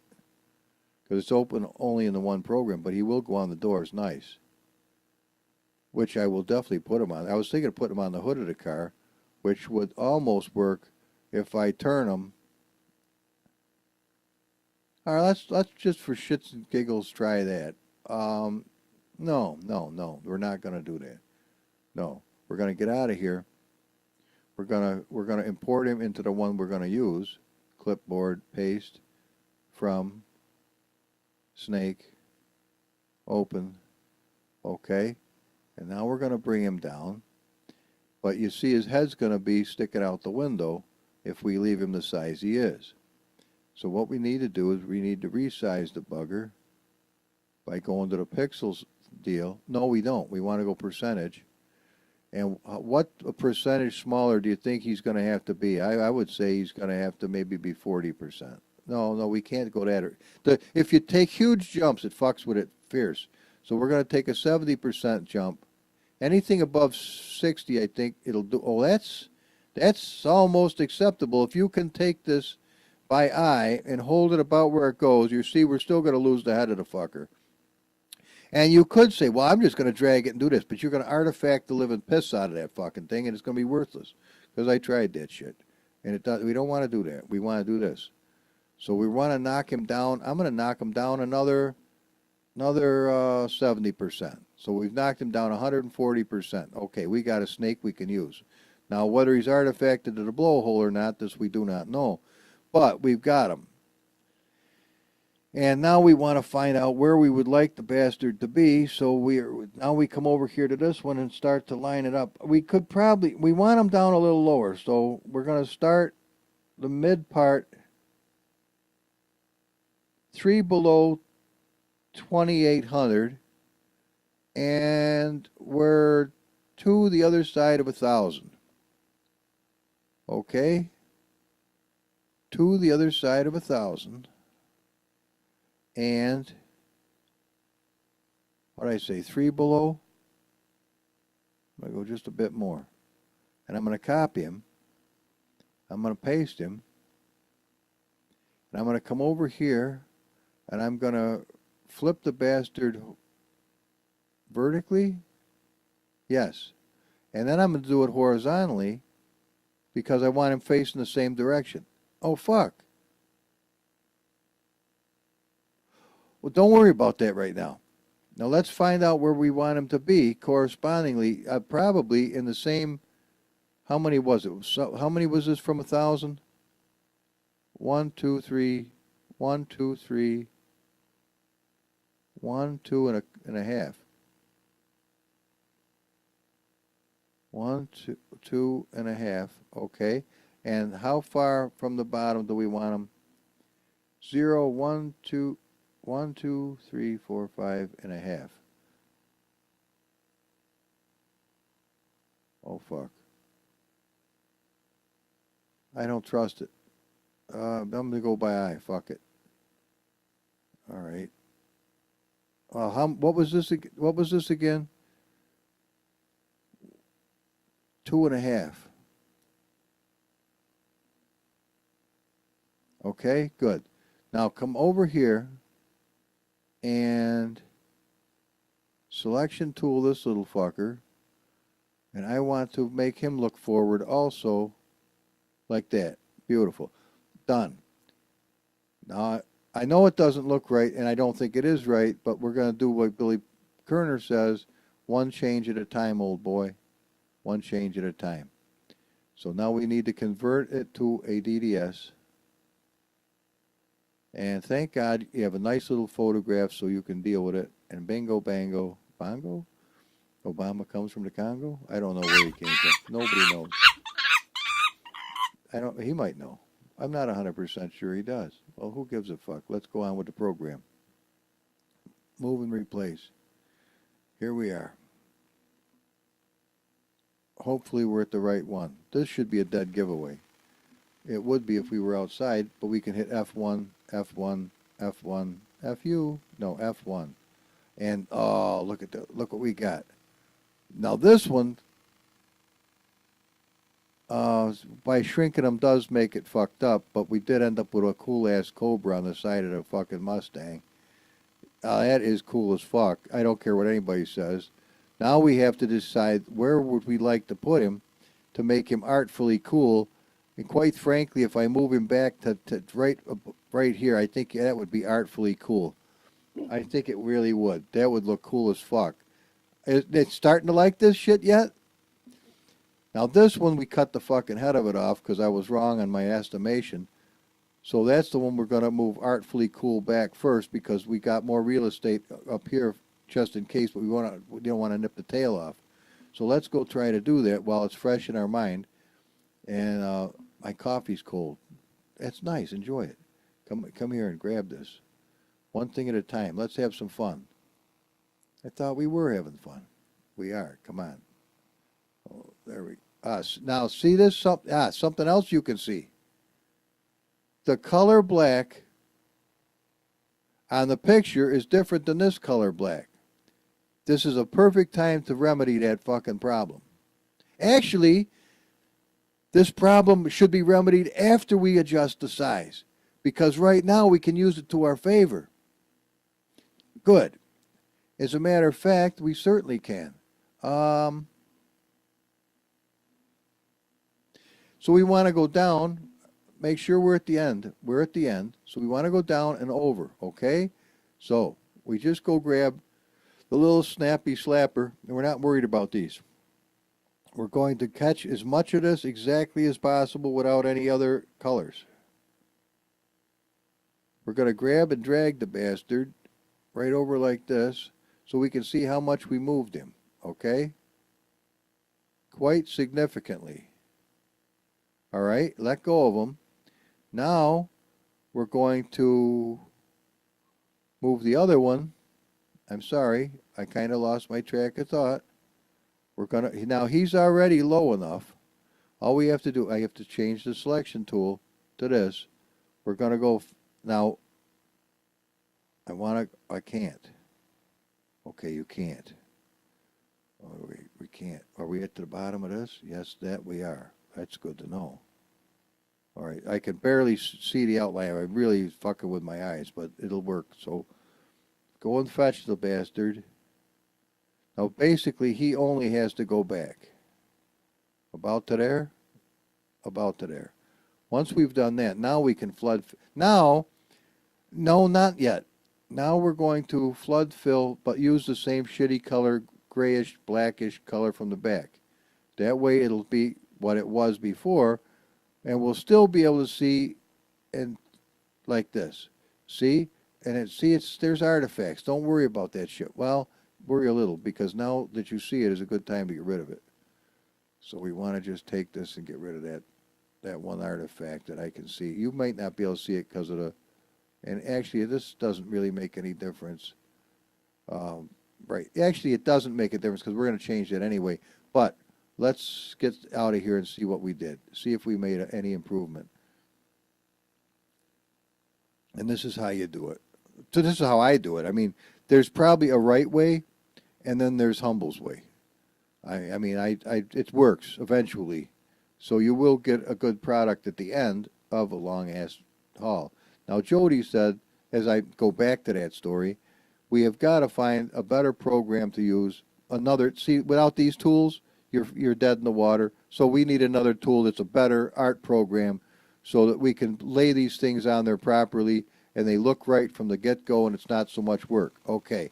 Because it's open only in the one program, but he will go on the doors nice. Which I will definitely put him on. I was thinking of putting him on the hood of the car, which would almost work if I turn him. All right, let's just for shits and giggles try that. No, we're not going to do that. No, we're going to get out of here. We're gonna import him into the one we're going to use. Clipboard, paste, from, snake, open, okay. And now we're going to bring him down. But you see his head's going to be sticking out the window if we leave him the size he is. So what we need to do is we need to resize the bugger by going to the pixels deal. No, we don't. We want to go percentage. And what a percentage smaller do you think he's going to have to be? I would say he's going to have to maybe be 40%. No, we can't go that. If you take huge jumps, it fucks with it fierce. So we're going to take a 70% jump. Anything above 60, I think it'll do. Oh, that's almost acceptable. If you can take this by eye and hold it about where it goes, you see we're still going to lose the head of the fucker. And you could say, well, I'm just going to drag it and do this, but you're going to artifact the living piss out of that fucking thing, and it's going to be worthless. Because I tried that shit. And we don't want to do that. We want to do this. So we want to knock him down. I'm going to knock him down another 70%. So we've knocked him down 140%. Okay, we got a snake we can use. Now, whether he's artifacted to the blowhole or not, this we do not know. But we've got him. And now we want to find out where we would like the bastard to be. So now we come over here to this one and start to line it up. We want him down a little lower. So we're going to start the mid part 3 below 2,800, and we're to the other side of 1,000. Okay? To the other side of 1,000. And what did I say? 3 below? I'm going to go just a bit more. And I'm going to copy him. I'm going to paste him. And I'm going to come over here and I'm going to flip the bastard vertically. Yes. And then I'm going to do it horizontally because I want him facing the same direction. Oh, fuck. Well, don't worry about that right now. Now let's find out where we want him to be correspondingly, probably in the same, how many was it? So, how many was this from 1,000? 1, 2, 3, 1, 2, 3, 1, 2 and a half. 1, 2, 2 and a half. Okay. And how far from the bottom do we want him? 0, 1, 2, 1, 2, 3, 4, 5 and a half. Oh, fuck. I don't trust it. I'm going to go by eye. Fuck it. All right. What was this? What was this again? 2.5. Okay, good. Now come over here and selection tool this little fucker, and I want to make him look forward also like that. Beautiful. Done. Now I know it doesn't look right, and I don't think it is right, but we're going to do what Billy Kerner says, one change at a time, old boy. One change at a time. So now we need to convert it to a DDS. And thank God you have a nice little photograph so you can deal with it. And bingo, bango, bongo? Obama comes from the Congo? I don't know where he came from. Nobody knows. He might know. I'm not 100% sure he does. Well, who gives a fuck? Let's go on with the program. Move and replace. Here we are. Hopefully we're at the right one. This should be a dead giveaway. It would be if we were outside, but we can hit F1, F1, F1, FU, no, F1. And, oh, look what we got. Now this one, by shrinking them does make it fucked up, but we did end up with a cool-ass Cobra on the side of the fucking Mustang. That is cool as fuck. I don't care what anybody says. Now we have to decide where would we like to put him to make him artfully cool. And quite frankly, if I move him back to right here, I think that would be artfully cool. I think it really would. That would look cool as fuck. It's starting to like this shit yet? Now this one we cut the fucking head of it off because I was wrong on my estimation. So that's the one we're going to move artfully cool back first because we got more real estate up here just in case, but we don't want to nip the tail off. So let's go try to do that while it's fresh in our mind. And my coffee's cold. That's nice. Enjoy it. Come here and grab this. One thing at a time. Let's have some fun. I thought we were having fun. We are. Come on. Oh, there we go. Now see this? Something else you can see. The color black on the picture is different than this color black. This is a perfect time to remedy that fucking problem. Actually, this problem should be remedied after we adjust the size, because right now we can use it to our favor. Good. As a matter of fact, we certainly can. So we want to go down. Make sure we're at the end. We're at the end. So we want to go down and over, okay? So we just go grab the little snappy slapper, and we're not worried about these. We're going to catch as much of this exactly as possible without any other colors. We're going to grab and drag the bastard right over like this so we can see how much we moved him, okay? Quite significantly. All right, let go of him. Now we're going to move the other one. I'm sorry, I kind of lost my track of thought. We're going to, now he's already low enough. All we have to do, I have to change the selection tool to this. We're going to go, now, I can't. Okay, you can't. Oh, we can't. Are we at the bottom of this? Yes, that we are. That's good to know. All right, I can barely see the outline. I'm really fucking with my eyes, but it'll work. So go and fetch the bastard. Now, basically, he only has to go back. About to there, about to there. Once we've done that, now we can flood. Now, no, not yet. Now we're going to flood fill, but use the same shitty color, grayish, blackish color from the back. That way it'll be what it was before, and we'll still be able to see and like this. See? And there's artifacts. Don't worry about that shit. Well, worry a little, because now that you see it is a good time to get rid of it. So we want to just take this and get rid of that one artifact that I can see. You might not be able to see it because of the, and actually this doesn't really make any difference. Right. Actually, it doesn't make a difference because we're going to change that anyway. But let's get out of here and see what we did. See if we made any improvement. And this is how you do it. So this is how I do it. I mean, there's probably a right way, and then there's Humble's way. I mean, it works eventually. So you will get a good product at the end of a long-ass haul. Now, Jody said, as I go back to that story, we have got to find a better program to use. See, without these tools, you're dead in the water. So we need another tool that's a better art program so that we can lay these things on there properly and they look right from the get-go and it's not so much work. Okay.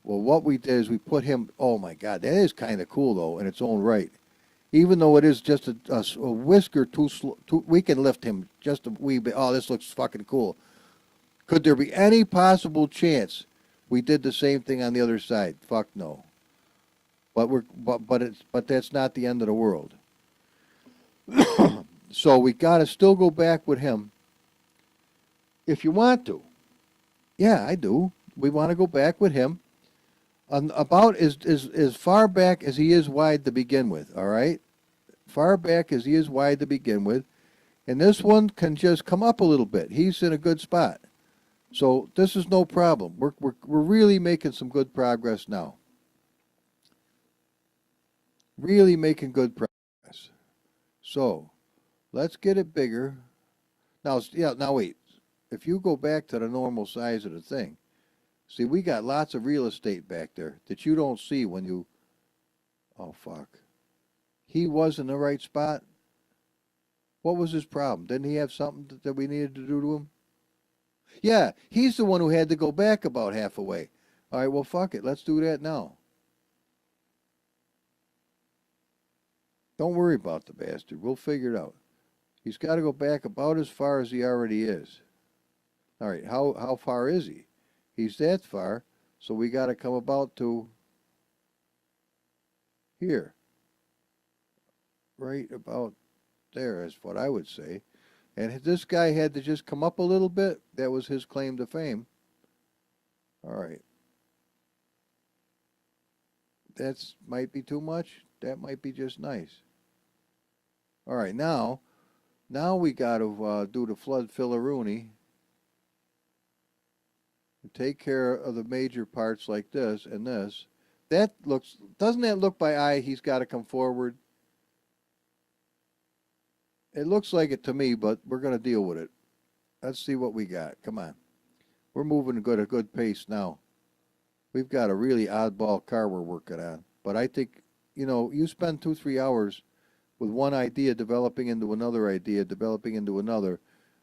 Well, what we did is we put him, oh my God, that is kind of cool though in its own right. Even though it is just a whisker too slow, we can lift him just a wee bit. Oh, this looks fucking cool. Could there be any possible chance we did the same thing on the other side? Fuck no. But that's not the end of the world. So we got to still go back with him. If you want to. Yeah, I do. We want to go back with him. About as far back as he is wide to begin with, all right? Far back as he is wide to begin with. And this one can just come up a little bit. He's in a good spot. So this is no problem. We're really making some good progress now. Really making good progress. So let's get it bigger. Now, yeah, now wait. If you go back to the normal size of the thing, see, we got lots of real estate back there that you don't see when you... Oh, fuck. He was in the right spot? What was his problem? Didn't he have something that we needed to do to him? Yeah, he's the one who had to go back about half a way. All right, well, fuck it. Let's do that now. Don't worry about the bastard. We'll figure it out. He's got to go back about as far as he already is. All right, how far is he? He's that far, so we got to come about to here. Right about there is what I would say. And this guy had to just come up a little bit. That was his claim to fame. All right. That's might be too much. That might be just nice. All right, now we got to do the flood filleroonie. Take care of the major parts like this and this. That looks, doesn't that look by eye he's got to come forward? It looks like it to me, but we're going to deal with it. Let's see what we got. Come on. We're moving at a good pace now. We've got a really oddball car we're working on. But I think, you spend 2-3 hours with one idea developing into another idea, developing into another.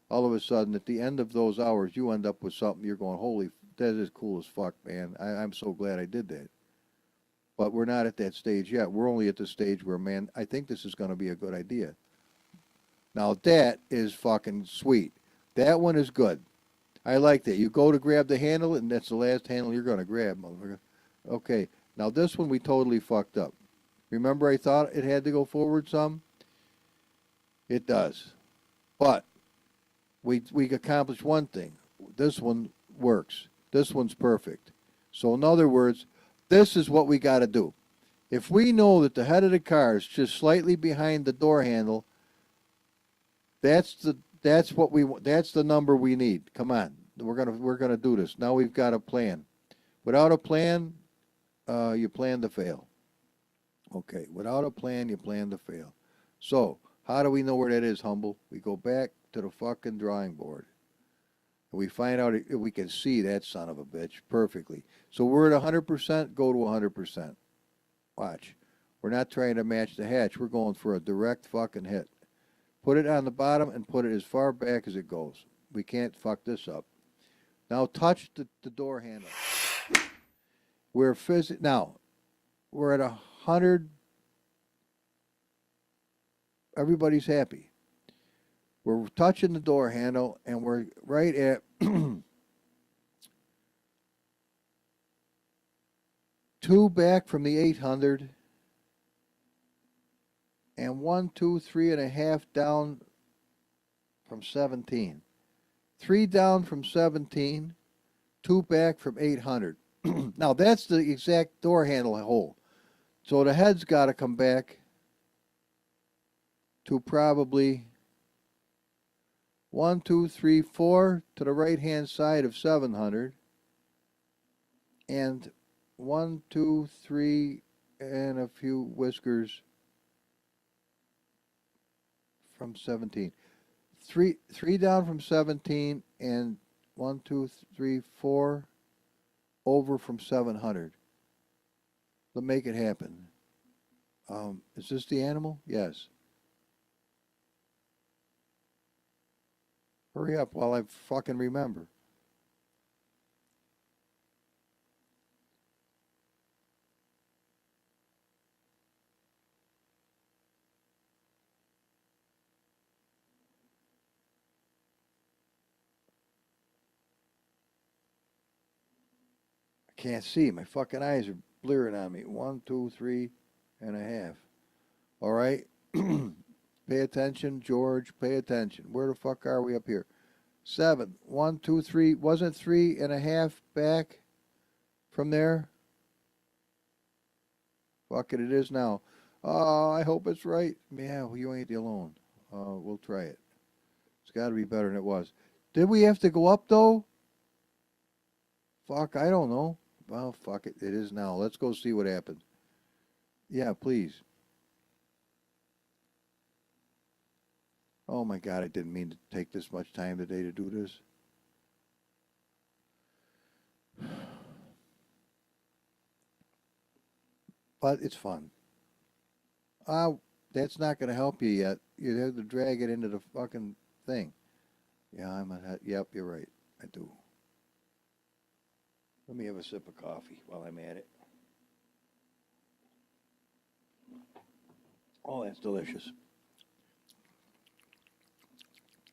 All of a sudden, at the end of those hours, you end up with something you're going, holy, that is cool as fuck, man. I'm so glad I did that. But we're not at that stage yet. We're only at the stage where, man, I think this is going to be a good idea. Now, that is fucking sweet. That one is good. I like that. You go to grab the handle, and that's the last handle you're going to grab, motherfucker. Okay. Now this one we totally fucked up. Remember I thought it had to go forward some? It does. But we accomplished one thing. This one works. This one's perfect. So in other words, this is what we got to do. If we know that the head of the car is just slightly behind the door handle, that's the number we need. Come on. We're gonna do this. Now we've got a plan. Without a plan, you plan to fail. Okay, without a plan, you plan to fail. So, how do we know where that is, Humble? We go back to the fucking drawing board. And we find out if we can see that son of a bitch perfectly. So we're at 100%, go to 100%. Watch. We're not trying to match the hatch. We're going for a direct fucking hit. Put it on the bottom and put it as far back as it goes. We can't fuck this up. Now touch the door handle. Now, we're at 100. Everybody's happy. We're touching the door handle, and we're right at 2 back from the 800, and 1, 2, 3.5 down from 17. 3 down from 17, 2 back from 800. Now that's the exact door handle hole. So the head's got to come back to probably 1, 2, 3, 4 to the right hand side of 700, and 1, 2, 3 and a few whiskers from 17. Three down from 17, and 1, 2, 3, 4 over from 700. Let's make it happen. Is this the animal? Yes. Hurry up while I fucking remember. I can't see. My fucking eyes are blearing on me. 1, 2, 3.5. All right. Pay attention, George. Pay attention. Where the fuck are we up here? 7. 1, 2, 3. Wasn't 3.5 back from there? Fuck it, it is now. Oh, I hope it's right. Yeah, well, you ain't alone. We'll try it. It's got to be better than it was. Did we have to go up, though? Fuck, I don't know. Well, fuck it. It is now. Let's go see what happens. Yeah, please. Oh, my God. I didn't mean to take this much time today to do this. But it's fun. That's not going to help you yet. You have to drag it into the fucking thing. Yeah, yep, you're right. I do. Let me have a sip of coffee while I'm at it. Oh, that's delicious.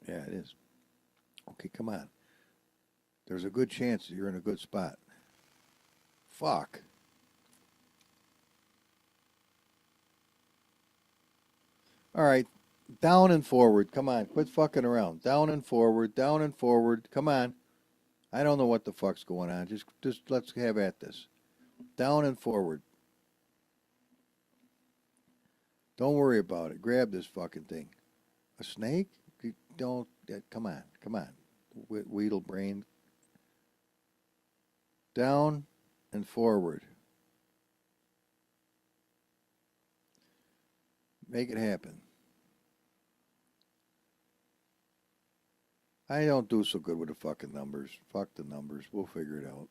Yeah, it is. Okay, come on. There's a good chance that you're in a good spot. Fuck. All right, down and forward. Come on, quit fucking around. Down and forward, down and forward. Come on. I don't know what the fuck's going on. Just let's have at this. Down and forward. Don't worry about it. Grab this fucking thing. A snake? Don't. Come on. Come on. Weedle brain. Down and forward. Make it happen. I don't do so good with the fucking numbers. Fuck the numbers. We'll figure it out.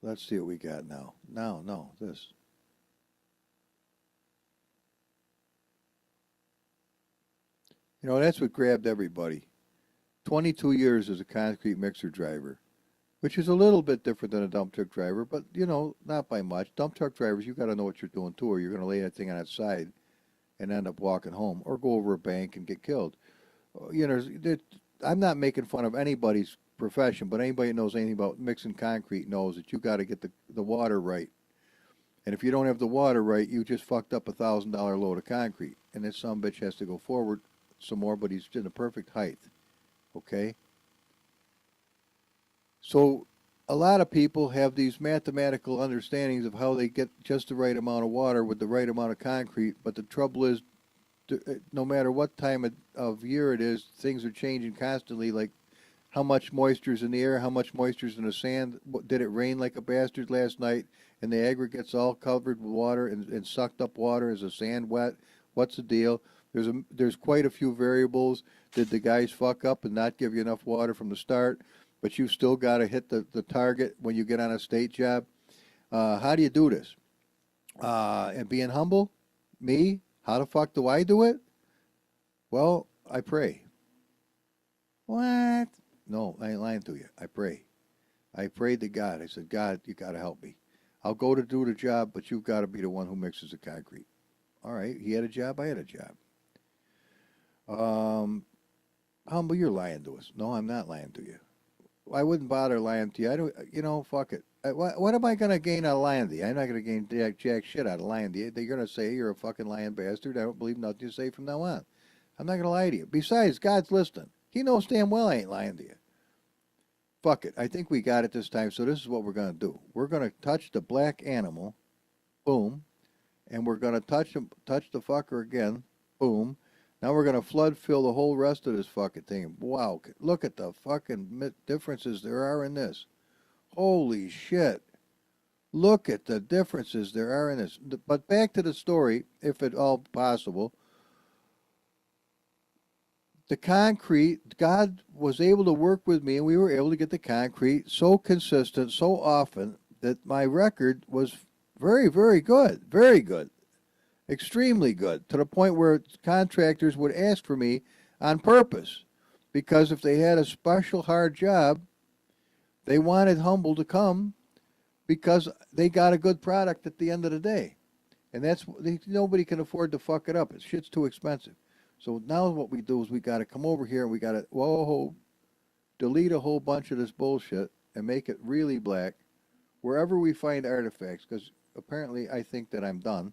Let's see what we got now. No, this. You know, that's what grabbed everybody. 22 years as a concrete mixer driver, which is a little bit different than a dump truck driver, but, you know, not by much. Dump truck drivers, you got to know what you're doing, too, or you're going to lay that thing on its side and end up walking home or go over a bank and get killed. You know, I'm not making fun of anybody's profession, but anybody that knows anything about mixing concrete knows that you got to get the water right. And if you don't have the water right, you just fucked up $1,000 load of concrete. And this bitch has to go forward some more, but he's in the perfect height. Okay? So a lot of people have these mathematical understandings of how they get just the right amount of water with the right amount of concrete, but the trouble is, no matter what time of year it is, things are changing constantly, like how much moisture is in the air, how much moisture is in the sand. Did it rain like a bastard last night and the aggregate's all covered with water and sucked up water? Is the sand wet? What's the deal? There's quite a few variables. Did the guys fuck up and not give you enough water from the start? But you still got to hit the target when you get on a state job. How do you do this? And being humble? Me? How the fuck do I do it? Well, I pray. What? No, I ain't lying to you. I pray. I prayed to God. I said, God, you got to help me. I'll go to do the job, but you've got to be the one who mixes the concrete. All right, he had a job, I had a job. Humble, you're lying to us. No, I'm not lying to you. I wouldn't bother lying to you. I don't, fuck it. What am I going to gain out of lying to you? I'm not going to gain jack shit out of lying to you. They're going to say you're a fucking lying bastard. I don't believe nothing you say from now on. I'm not going to lie to you. Besides, God's listening. He knows damn well I ain't lying to you. Fuck it. I think we got it this time, so this is what we're going to do. We're going to touch the black animal. Boom. And we're going to touch the fucker again. Boom. Now we're going to flood fill the whole rest of this fucking thing. Wow. Look at the fucking differences there are in this. Holy shit. Look at the differences there are in this. But back to the story, if at all possible. The concrete, God was able to work with me, and we were able to get the concrete so consistent, so often, that my record was very, very good. Very good. Extremely good. To the point where contractors would ask for me on purpose. Because if they had a special hard job, they wanted Humble to come because they got a good product at the end of the day. And nobody can afford to fuck it up. Shit's too expensive. So now what we do is we got to come over here and we got to, delete a whole bunch of this bullshit and make it really black wherever we find artifacts, because apparently I think that I'm done.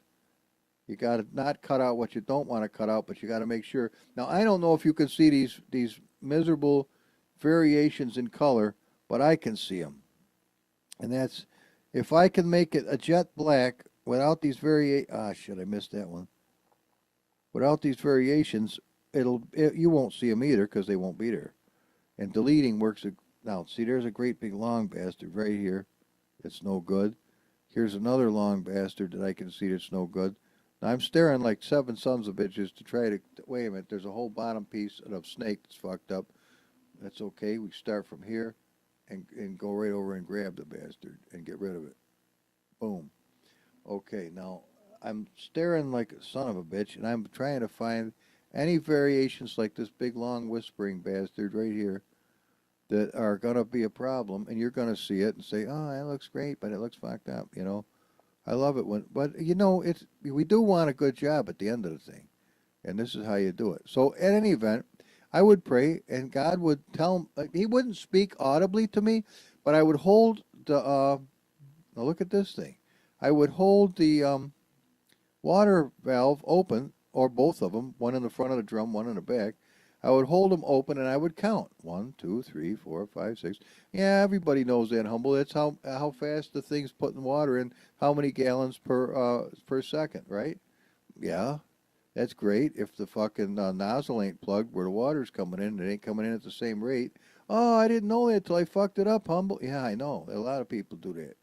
You got to not cut out what you don't want to cut out, but you got to make sure. Now, I don't know if you can see these miserable variations in color, but I can see them. And that's, if I can make it a jet black without these shit, I missed that one. Without these variations, you won't see them either because they won't be there. And deleting works. Now, see, there's a great big long bastard right here. It's no good. Here's another long bastard that I can see that's no good. Now, I'm staring like 7 sons of bitches to try to, wait a minute, there's a whole bottom piece of snake that's fucked up. That's okay. We start from here and go right over and grab the bastard and get rid of it. Boom. Okay, now I'm staring like a son of a bitch, and I'm trying to find any variations like this big, long, whispering bastard right here that are going to be a problem, and you're going to see it and say, oh, that looks great, but it looks fucked up, I love it but, we do want a good job at the end of the thing, and this is how you do it. So, at any event, I would pray, and God would tell him, he wouldn't speak audibly to me, but I would hold now look at this thing. I would hold the water valve open, or both of them, one in the front of the drum, one in the back. I would hold them open and I would count 1, 2, 3, 4, 5, 6. Yeah, everybody knows that, Humble. That's how fast the thing's putting water in, how many gallons per second, right? Yeah, that's great. If the fucking nozzle ain't plugged where the water's coming in, it ain't coming in at the same rate. Oh, I didn't know that till I fucked it up, Humble. Yeah, I know. A lot of people do that.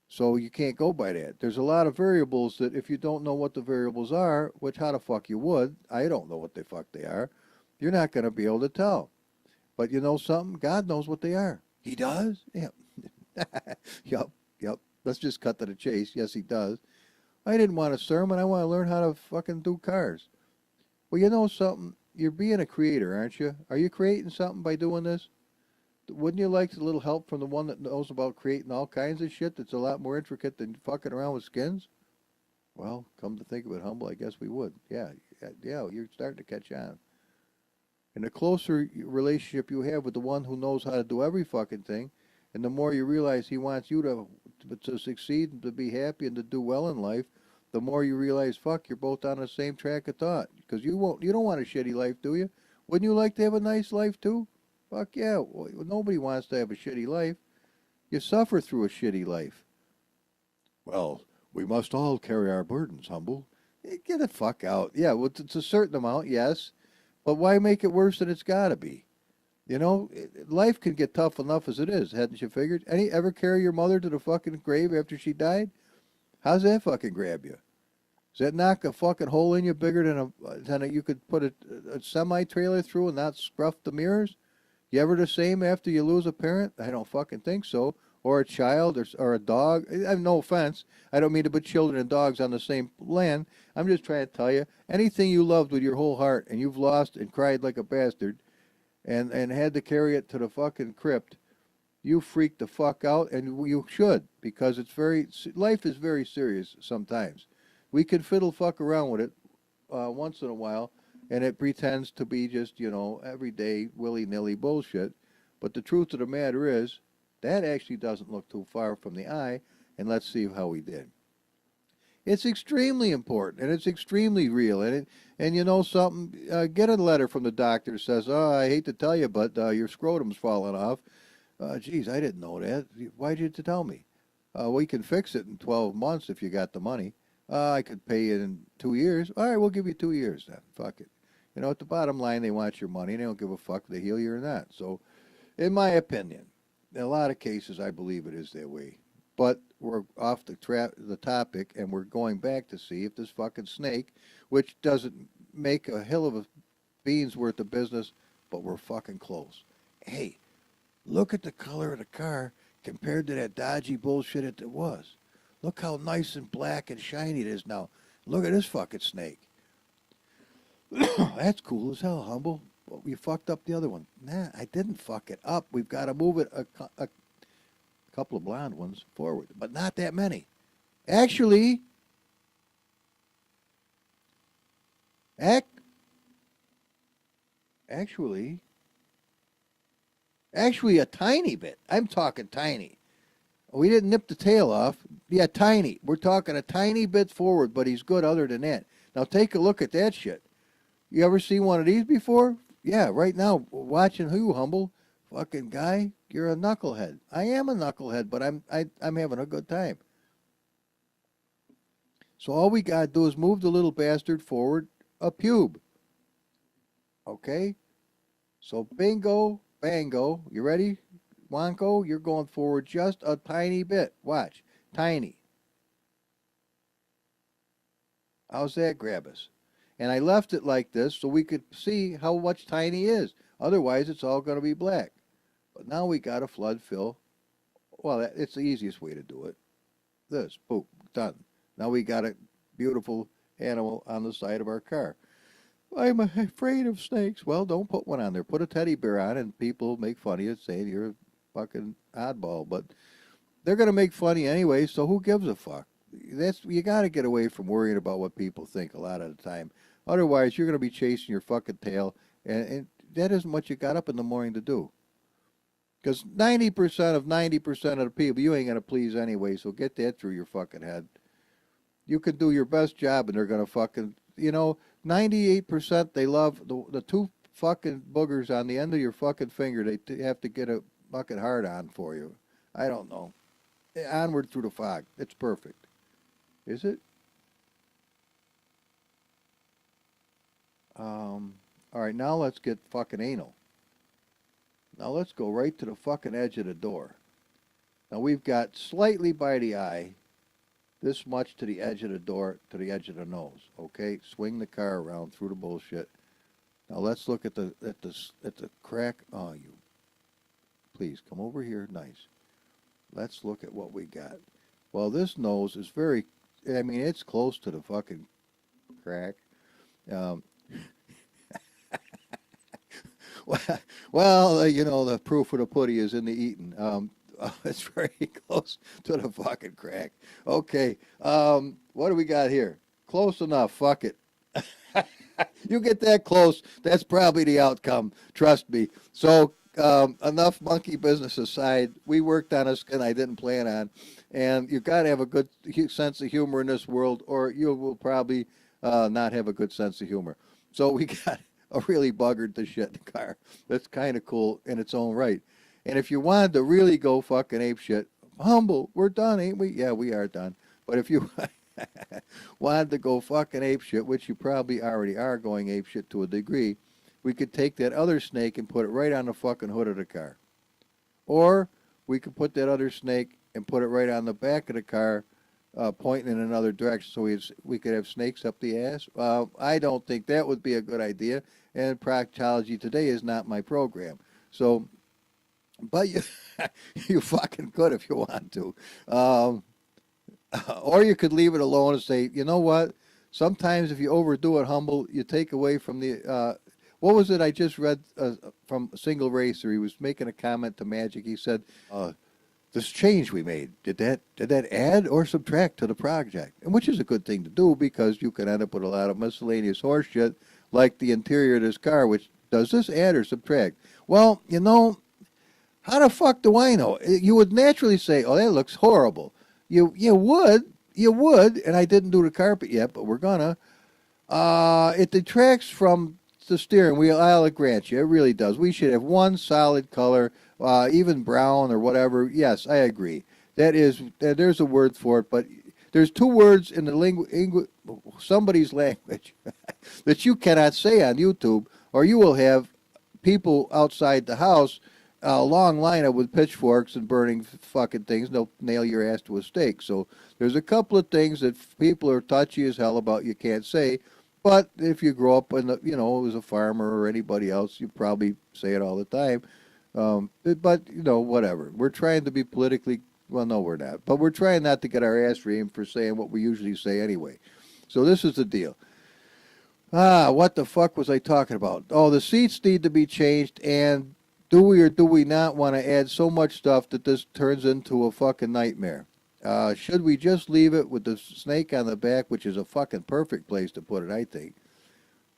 So you can't go by that. There's a lot of variables that if you don't know what the variables are, which how the fuck you would, I don't know what the fuck they are, you're not going to be able to tell. But you know something? God knows what they are. He does? Yeah. Yep. Let's just cut to the chase. Yes, he does. I didn't want a sermon. I want to learn how to fucking do cars. Well, you know something? You're being a creator, aren't you? Are you creating something by doing this? Wouldn't you like a little help from the one that knows about creating all kinds of shit that's a lot more intricate than fucking around with skins? Well, come to think of it, Humble, I guess we would. Yeah, you're starting to catch on. And the closer relationship you have with the one who knows how to do every fucking thing, and the more you realize he wants you to succeed and to be happy and to do well in life, the more you realize, fuck, you're both on the same track of thought. Because you don't want a shitty life, do you? Wouldn't you like to have a nice life too? Fuck yeah. Well, nobody wants to have a shitty life. You suffer through a shitty life. Well, we must all carry our burdens, Humble. Get the fuck out. Yeah, well, it's a certain amount, yes. But why make it worse than it's got to be? You know, life can get tough enough as it is, hadn't you figured? Ever carry your mother to the fucking grave after she died? How's that fucking grab you? Does that knock a fucking hole in you bigger than you could put a semi-trailer through and not scruff the mirrors? You ever the same after you lose a parent? I don't fucking think so. Or a child or a dog. I have no offense. I don't mean to put children and dogs on the same land. I'm just trying to tell you, anything you loved with your whole heart and you've lost and cried like a bastard and had to carry it to the fucking crypt, you freak the fuck out, and you should, because life is very serious sometimes. We can fiddle fuck around with it once in a while, and it pretends to be just, everyday willy-nilly bullshit. But the truth of the matter is, that actually doesn't look too far from the eye, and let's see how we did. It's extremely important, and it's extremely real. And you know something, get a letter from the doctor that says, oh, I hate to tell you, but your scrotum's falling off. Geez, I didn't know that. Why'd you tell me? We can fix it in 12 months if you got the money. I could pay you in 2 years. All right, we'll give you 2 years then. Fuck it. At the bottom line, they want your money. They don't give a fuck if they heal you or not. So, in my opinion, in a lot of cases, I believe it is that way. But we're off the topic, and we're going back to see if this fucking snake, which doesn't make a hill of a bean's worth of business, but we're fucking close. Hey, look at the color of the car compared to that dodgy bullshit it was. Look how nice and black and shiny it is now. Look at this fucking snake. That's cool as hell, Humble. But we fucked up the other one. Nah, I didn't fuck it up. We've got to move it a couple of blonde ones forward, but not that many. Actually, actually, a tiny bit. I'm talking tiny. We didn't nip the tail off. Yeah, tiny. We're talking a tiny bit forward, but he's good other than that. Now take a look at that shit. You ever seen one of these before? Yeah, right now, watching who, Humble? Fucking guy, you're a knucklehead. I am a knucklehead, but I'm having a good time. So all we got to do is move the little bastard forward a pube. Okay? So bingo, bango. You ready? Wonko, you're going forward just a tiny bit. Watch. Tiny. How's that grab us? And I left it like this so we could see how much tiny is. Otherwise, it's all going to be black. But now we got a flood fill. Well, it's the easiest way to do it. This, boom, done. Now we got a beautiful animal on the side of our car. I'm afraid of snakes. Well, don't put one on there. Put a teddy bear on and people make fun of you saying you're a fucking oddball. But they're going to make fun of you anyway, so who gives a fuck? You got to get away from worrying about what people think a lot of the time. Otherwise, you're going to be chasing your fucking tail, and that isn't what you got up in the morning to do. Because 90% of 90% of the people, you ain't going to please anyway, so get that through your fucking head. You can do your best job, and they're going to fucking, 98% they love the two fucking boogers on the end of your fucking finger. They have to get a fucking hard on for you. I don't know. Onward through the fog. It's perfect. Is it? All right, now let's get fucking anal. Now let's go right to the fucking edge of the door. Now we've got slightly by the eye, this much to the edge of the door, to the edge of the nose. Okay, swing the car around through the bullshit. Now let's look at the crack. Oh, you, please come over here. Nice. Let's look at what we got. Well, this nose is very, it's close to the fucking crack. Well, the proof of the pudding is in the eating. It's very close to the fucking crack. Okay, what do we got here? Close enough. Fuck it. You get that close, that's probably the outcome. Trust me. So enough monkey business aside, we worked on a skin I didn't plan on, and you got to have a good sense of humor in this world, or you will probably not have a good sense of humor. So we got a really buggered the shit in the car. That's kind of cool in its own right. And if you wanted to really go fucking ape shit, humble, we're done, ain't we? Yeah, we are done. But if you wanted to go fucking ape shit, which you probably already are going ape shit to a degree, we could take that other snake and put it right on the fucking hood of the car. Or we could put that other snake and put it right on the back of the car, pointing in another direction, so we could have snakes up the ass. I don't think that would be a good idea, and proctology today is not my program. So, but you, you fucking could if you want to. Or you could leave it alone and say, you know what? Sometimes if you overdo it, humble, you take away from the. What was it I just read from Single Racer? He was making a comment to Magic. He said, "This change we made, did that add or subtract to the project?" And which is a good thing to do, because you can end up with a lot of miscellaneous horse shit, like the interior of this car. Which, does this add or subtract? Well, you know, how the fuck do I know? You would naturally say, "Oh, that looks horrible." You would, and I didn't do the carpet yet, but we're gonna. It detracts from the steering wheel. I'll grant you, it really does. We should have one solid color, even brown or whatever. Yes, I agree. There's a word for it, but there's two words in the somebody's language that you cannot say on YouTube, or you will have people outside the house, a long lineup with pitchforks and burning fucking things. They'll nail your ass to a stake. So there's a couple of things that people are touchy as hell about you can't say. But if you grow up in as a farmer or anybody else, you probably say it all the time. But whatever. We're trying to be politically, well, no, we're not. But we're trying not to get our ass reamed for saying what we usually say anyway. So this is the deal. What the fuck was I talking about? Oh, the seats need to be changed, and do we or do we not want to add so much stuff that this turns into a fucking nightmare? Should we just leave it with the snake on the back, which is a fucking perfect place to put it, I think.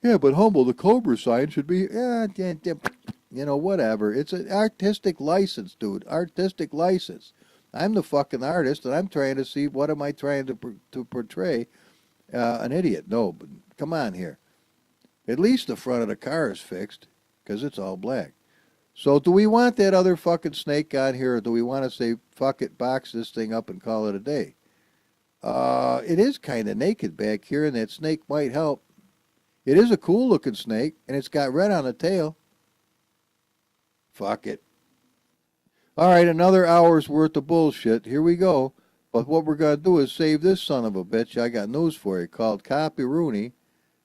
Yeah, but humble, the Cobra sign should be, whatever. It's an artistic license, dude. Artistic license. I'm the fucking artist, and I'm trying to see what am I trying to portray. An idiot. No, but come on here. At least the front of the car is fixed, because it's all black. So do we want that other fucking snake on here, or do we want to say, fuck it, box this thing up and call it a day? It is kind of naked back here, and that snake might help. It is a cool looking snake, and it's got red on the tail. Fuck it. All right, another hour's worth of bullshit. Here we go. But what we're going to do is save this son of a bitch. I got news for you, called Copy Rooney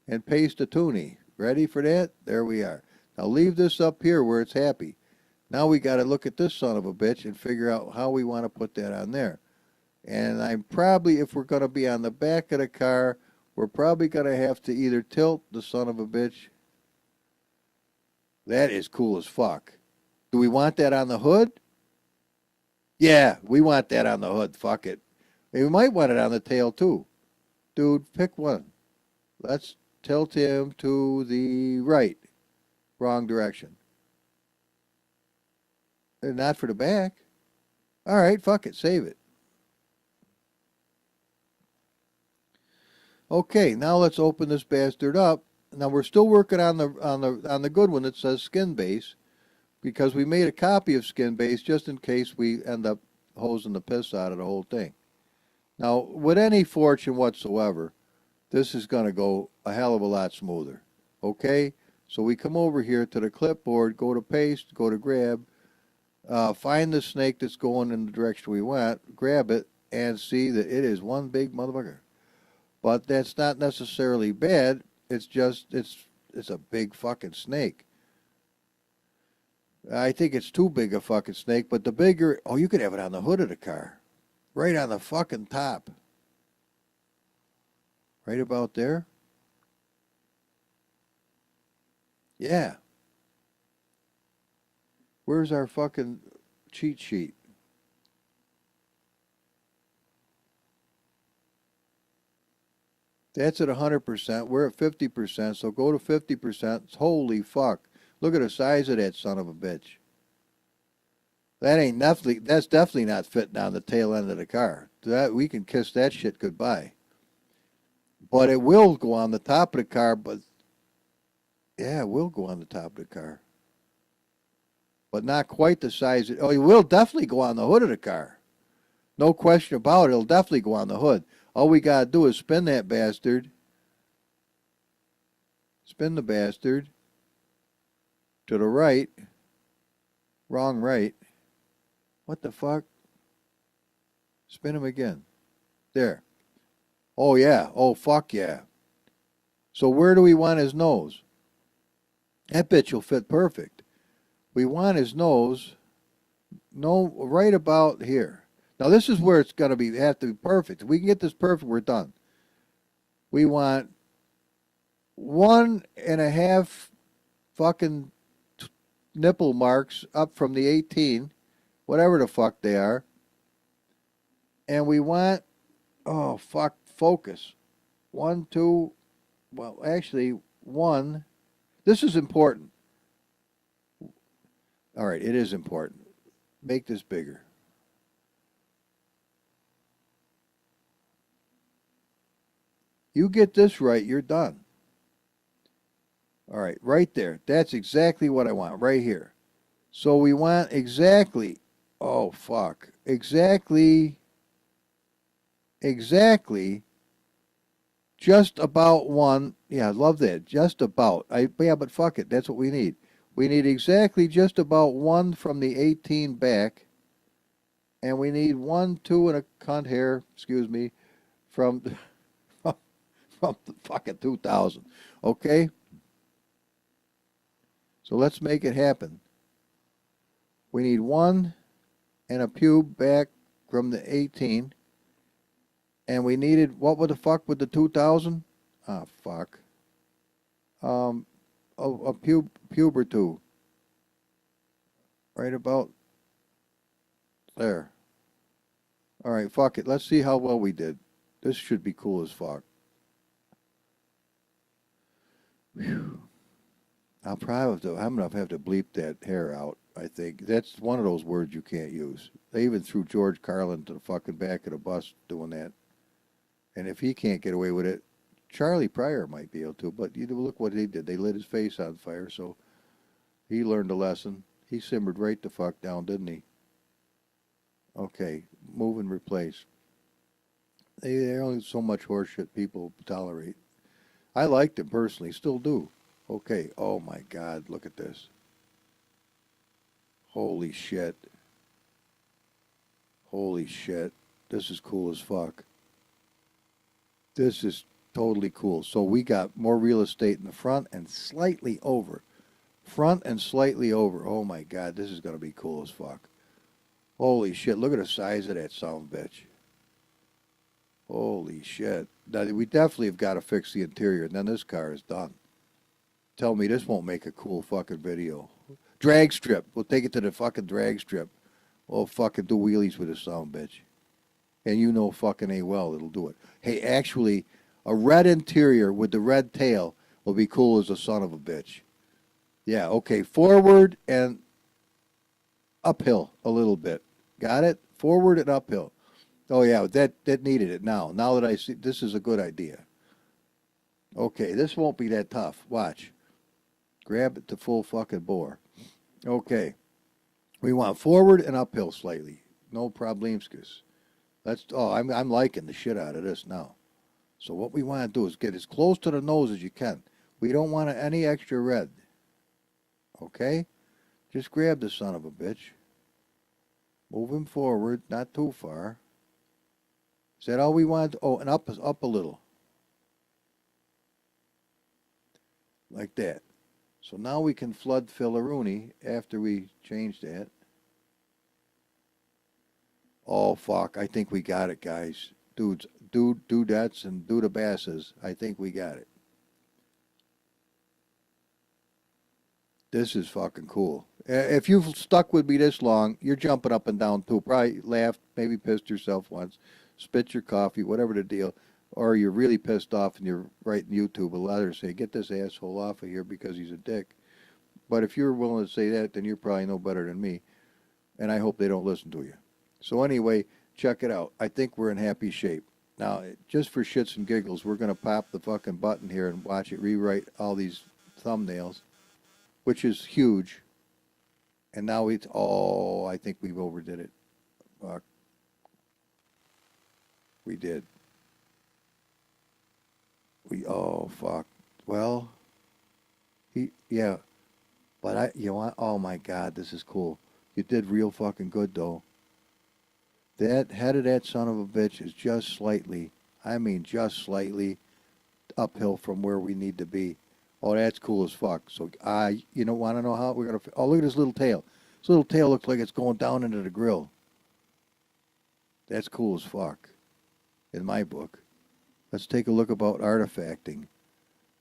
and Paste a Toonie. Ready for that? There we are. Now leave this up here where it's happy. Now we got to look at this son of a bitch and figure out how we want to put that on there. And I'm probably, if we're going to be on the back of the car, we're probably going to have to either tilt the son of a bitch. That is cool as fuck. Do we want that on the hood? Yeah, we want that on the hood. Fuck it. We might want it on the tail too. Dude, pick one. Let's tilt him to the right. Wrong direction. Not for the back. All right, fuck it, save it. Okay, now let's open this bastard up. Now we're still working on the good one that says skin base, because we made a copy of skin base just in case we end up hosing the piss out of the whole thing. Now, with any fortune whatsoever, this is going to go a hell of a lot smoother. Okay? So we come over here to the clipboard, go to paste, go to grab, find the snake that's going in the direction we want, grab it, and see that it is one big motherfucker. But that's not necessarily bad. It's just, it's a big fucking snake. I think it's too big a fucking snake, but the bigger, you could have it on the hood of the car. Right on the fucking top. Right about there. Yeah. Where's our fucking cheat sheet? That's at 100%. We're at 50%, so go to 50%. Holy fuck. Look at the size of that son of a bitch. That's definitely not fitting on the tail end of the car. That we can kiss that shit goodbye. But it will go on the top of the car, but yeah, it will go on the top of the car. But not quite the size. Oh, it will definitely go on the hood of the car. No question about it. It'll definitely go on the hood. All we got to do is spin that bastard. Spin the bastard to the right. Wrong right. What the fuck? Spin him again. There. Oh, yeah. Oh, fuck yeah. So where do we want his nose? That bitch will fit perfect. We want his nose right about here. Now this is where it's going to have to be perfect. If we can get this perfect, we're done. We want 1.5 fucking nipple marks up from the 18, whatever the fuck they are. And we want, oh fuck, focus. 1, 2, well actually 1. This is important. All right, it is important. Make this bigger. You get this right, you're done. All right, right there. That's exactly what I want, right here. So we want exactly, oh fuck, exactly, just about 1. Yeah, I love that. Just about. Yeah, but fuck it. That's what we need. We need exactly just about 1 from the 18 back. And we need 1, 2 and a cunt hair, excuse me, from from the fucking 2000. Okay? So let's make it happen. We need 1 and a pube back from the 18. And we needed, what the fuck with the 2000? Ah, fuck. A pube or 2. Right about there. All right, fuck it. Let's see how well we did. This should be cool as fuck. Whew. I'm gonna have to bleep that hair out. I think that's one of those words you can't use. They even threw George Carlin to the fucking back of the bus doing that. And if he can't get away with it, Charlie Pryor might be able to. But you look what he did. They lit his face on fire, so he learned a lesson. He simmered right the fuck down, didn't he? Okay, move and replace. There only so much horseshit people tolerate. I liked him personally, still do. Okay, oh my God, look at this. Holy shit. Holy shit. This is cool as fuck. This is totally cool. So we got more real estate in the front and slightly over. Front and slightly over. Oh my God, this is going to be cool as fuck. Holy shit, look at the size of that son of a bitch. Holy shit. Now, we definitely have got to fix the interior, and then this car is done. Tell me this won't make a cool fucking video. Drag strip. We'll take it to the fucking drag strip. We'll fucking do wheelies with this son of a bitch. And you know fucking A well it'll do it. Hey, actually, a red interior with the red tail will be cool as a son of a bitch. Yeah, okay, forward and uphill a little bit. Got it? Forward and uphill. Oh yeah, that needed it now. Now that I see, this is a good idea. Okay, this won't be that tough. Watch. Grab it to full fucking bore. Okay. We want forward and uphill slightly. No problemskis. I'm liking the shit out of this now. So what we want to do is get as close to the nose as you can. We don't want any extra red. Okay? Just grab the son of a bitch. Move him forward, not too far. Is that all we want? Oh, and up a little. Like that. So now we can flood Filaruni after we change that. Oh, fuck. I think we got it, guys. Dudes, dudettes and dudabasses. I think we got it. This is fucking cool. If you've stuck with me this long, you're jumping up and down too. Probably laughed, maybe pissed yourself once, spit your coffee, whatever the deal. or you're really pissed off and you're writing YouTube a letter say, get this asshole off of here because he's a dick. But if you're willing to say that, then you're probably no better than me. And I hope they don't listen to you. So anyway, check it out. I think we're in happy shape. Now, just for shits and giggles, we're going to pop the fucking button here and watch it rewrite all these thumbnails, which is huge. And now it's, oh, I think we've overdid it. Fuck. We did. Oh, fuck. Well, yeah. But you know what? Oh my God, this is cool. You did real fucking good though. That head of that son of a bitch is just slightly, I mean just slightly uphill from where we need to be. Oh, that's cool as fuck. So you don't want to know how we're gonna? Oh, look at his little tail. His little tail looks like it's going down into the grill. That's cool as fuck. In my book. Let's take a look about artifacting.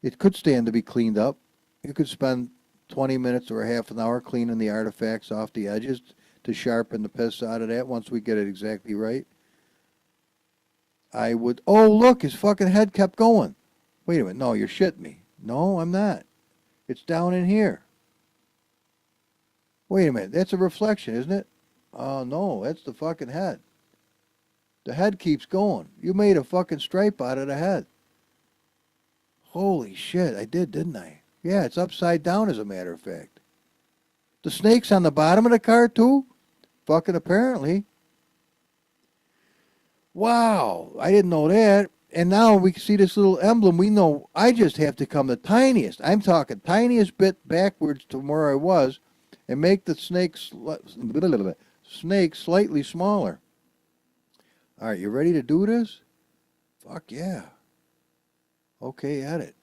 It could stand to be cleaned up. You could spend 20 minutes or a half an hour cleaning the artifacts off the edges to sharpen the piss out of that once we get it exactly right. I would, oh look, his fucking head kept going. Wait a minute, no, you're shitting me. No, I'm not. It's down in here. Wait a minute, that's a reflection, isn't it? Oh no, that's the fucking head. The head keeps going. You made a fucking stripe out of the head. Holy shit, I did, didn't I? Yeah, it's upside down as a matter of fact. The snake's on the bottom of the car too? Fucking apparently. Wow, I didn't know that. And now we can see this little emblem. We know I just have to come the tiniest. I'm talking tiniest bit backwards to where I was and make the snake slightly smaller. All right, you ready to do this? Fuck yeah. Okay, edit.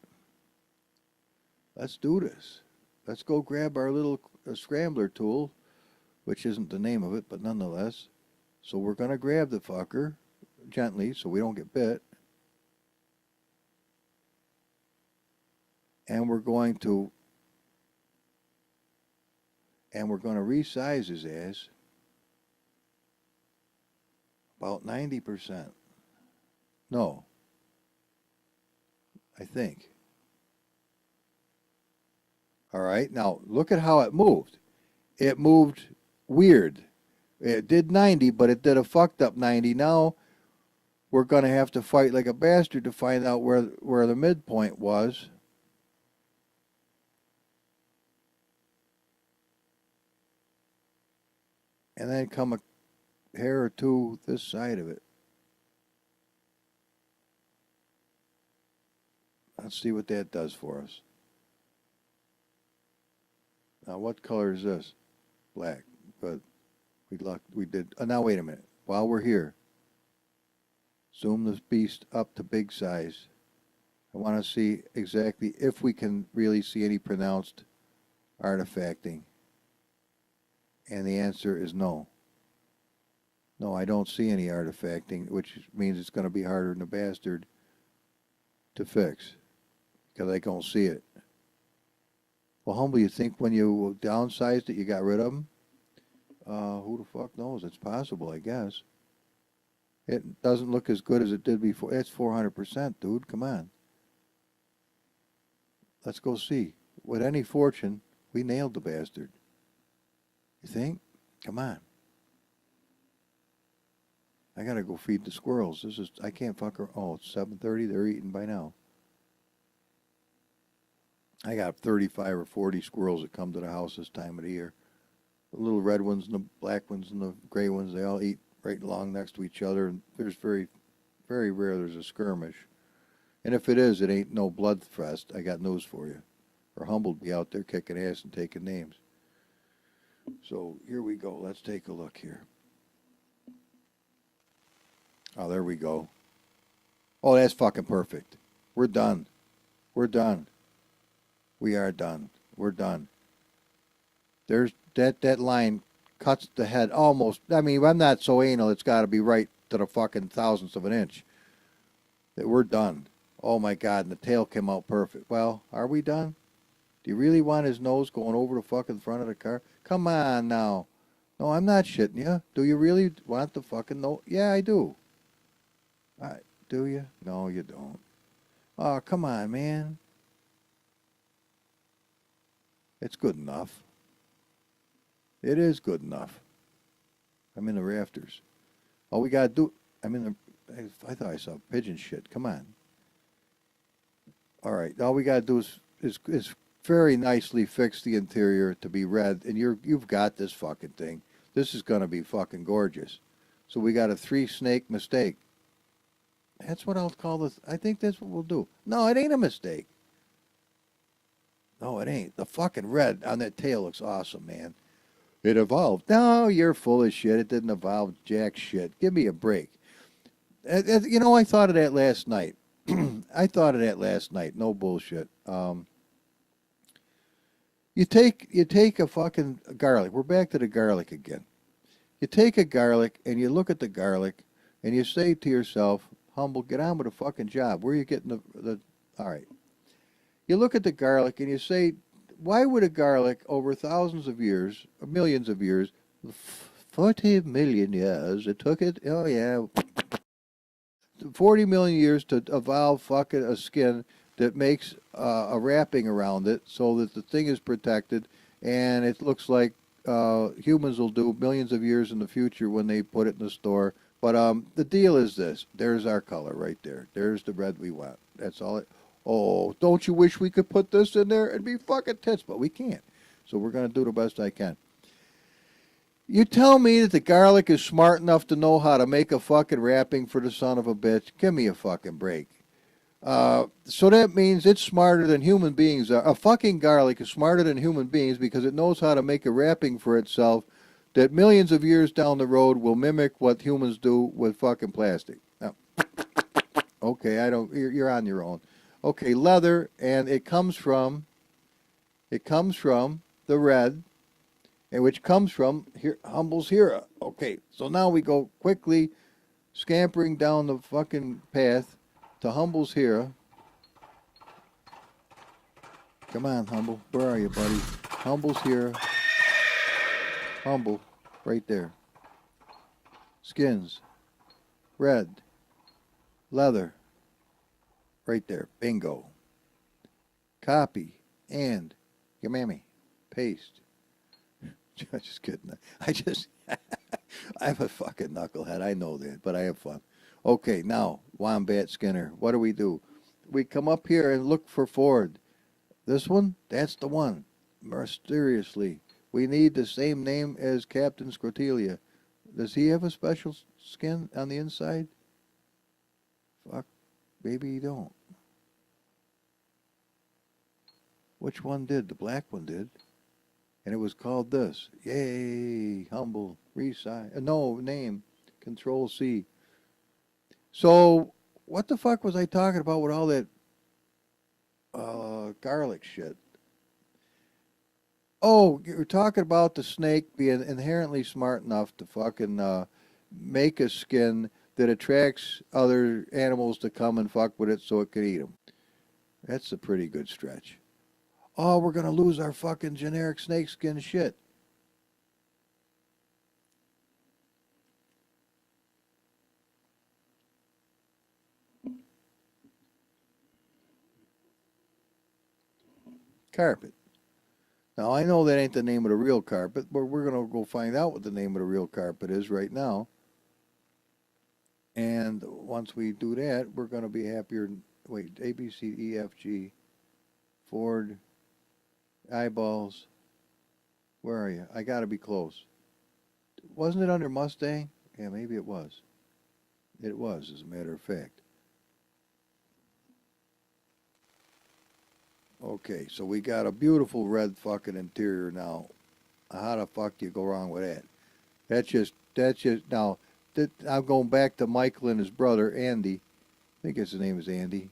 Let's do this. Let's go grab our little scrambler tool, which isn't the name of it, but nonetheless. So we're going to grab the fucker gently so we don't get bit. And we're going to resize his ass about 90%. No. I think. All right, now look at how it moved. It moved weird. It did 90, but it did a fucked up 90. Now we're going to have to fight like a bastard to find out where the midpoint was. And then come a hair or two this side of it. Let's see what that does for us. Now, what color is this? Black. But we did. Now, wait a minute. While we're here, zoom this beast up to big size. I want to see exactly if we can really see any pronounced artifacting. And the answer is no. No, I don't see any artifacting, which means it's going to be harder than a bastard to fix because I don't see it. Well, Humble, you think when you downsized it, you got rid of them? Who the fuck knows? It's possible, I guess. It doesn't look as good as it did before. It's 400%, dude. Come on. Let's go see. With any fortune, we nailed the bastard. You think? Come on. I gotta go feed the squirrels. I can't fuck her. Oh, it's 7:30. They're eating by now. I got 35 or 40 squirrels that come to the house this time of the year. The little red ones and the black ones and the gray ones, they all eat right along next to each other. And there's very, very rare there's a skirmish. And if it is, it ain't no bloodfest. I got news for you. Or Humble'd be out there kicking ass and taking names. So here we go. Let's take a look here. Oh, there we go. Oh, that's fucking perfect. We're done. We're done. We are done. We're done. There's that line cuts the head almost. I mean, I'm not so anal. It's got to be right to the fucking thousandths of an inch. That we're done. Oh my God, and the tail came out perfect. Well, are we done? Do you really want his nose going over the fucking front of the car? Come on now. No, I'm not shitting you. Do you really want the fucking nose? Yeah, I do. Do you? No, you don't. Oh, come on, man. It's good enough. It is good enough. I'm in the rafters. All we gotta do. I'm in the. I thought I saw pigeon shit. Come on. All right. All we gotta do is very nicely fix the interior to be red, and you've got this fucking thing. This is gonna be fucking gorgeous. So we got a 3-snake mistake. That's what I'll call this. I think that's what we'll do. No, it ain't a mistake. No, it ain't. The fucking red on that tail looks awesome, man. It evolved. No, you're full of shit. It didn't evolve jack shit. Give me a break. You know, I thought of that last night. I thought of that last night. No bullshit. You take a fucking garlic. We're back to the garlic again. You take a garlic and you look at the garlic and you say to yourself, humble, get on with the fucking job. Where are you getting the all right. You look at the garlic and you say, why would a garlic over thousands of years, or millions of years, 40 million years, it took it, oh yeah, 40 million years to evolve fucking a skin that makes a wrapping around it so that the thing is protected and it looks like humans will do millions of years in the future when they put it in the store. But the deal is this. There's our color right there. There's the red we want. That's all it. Oh, don't you wish we could put this in there and be fucking tits? But we can't. So we're going to do the best I can. You tell me that the garlic is smart enough to know how to make a fucking wrapping for the son of a bitch? Give me a fucking break. So that means it's smarter than human beings are. A fucking garlic is smarter than human beings because it knows how to make a wrapping for itself that millions of years down the road will mimic what humans do with fucking plastic. Now, okay, I don't. You're on your own. Okay, leather, and it comes from the red, and which comes from here, Humble's Hera. Okay, so now we go quickly scampering down the fucking path to Humble's Hera. Come on, Humble. Where are you, buddy? Humble's Hera. Humble, right there. Skins. Red. Leather. Right there. Bingo. Copy. And. Yamami. Paste. Just kidding. I'm a fucking knucklehead. I know that, but I have fun. Okay, now, Wombat Skinner. What do? We come up here and look for Ford. This one? That's the one. Mysteriously. We need the same name as Captain Scrotelia. Does he have a special skin on the inside? Fuck. Maybe you don't. Which one did? The black one did. And it was called this. Yay. Humble. Resize. No, name. Control C. So, what the fuck was I talking about with all that garlic shit? Oh, you're talking about the snake being inherently smart enough to fucking make a skin that attracts other animals to come and fuck with it so it can eat them. That's a pretty good stretch. Oh, we're going to lose our fucking generic snakeskin shit. Carpet. Now, I know that ain't the name of the real carpet, but we're going to go find out what the name of the real carpet is right now. And once we do that, we're going to be happier. Wait, A, B, C, E, F, G, Ford, eyeballs. Where are you? I got to be close. Wasn't it under Mustang? Yeah, maybe it was. It was, as a matter of fact. Okay, so we got a beautiful red fucking interior now. How the fuck do you go wrong with that? That's just, now, I'm going back to Michael and his brother, Andy. I think his name is Andy.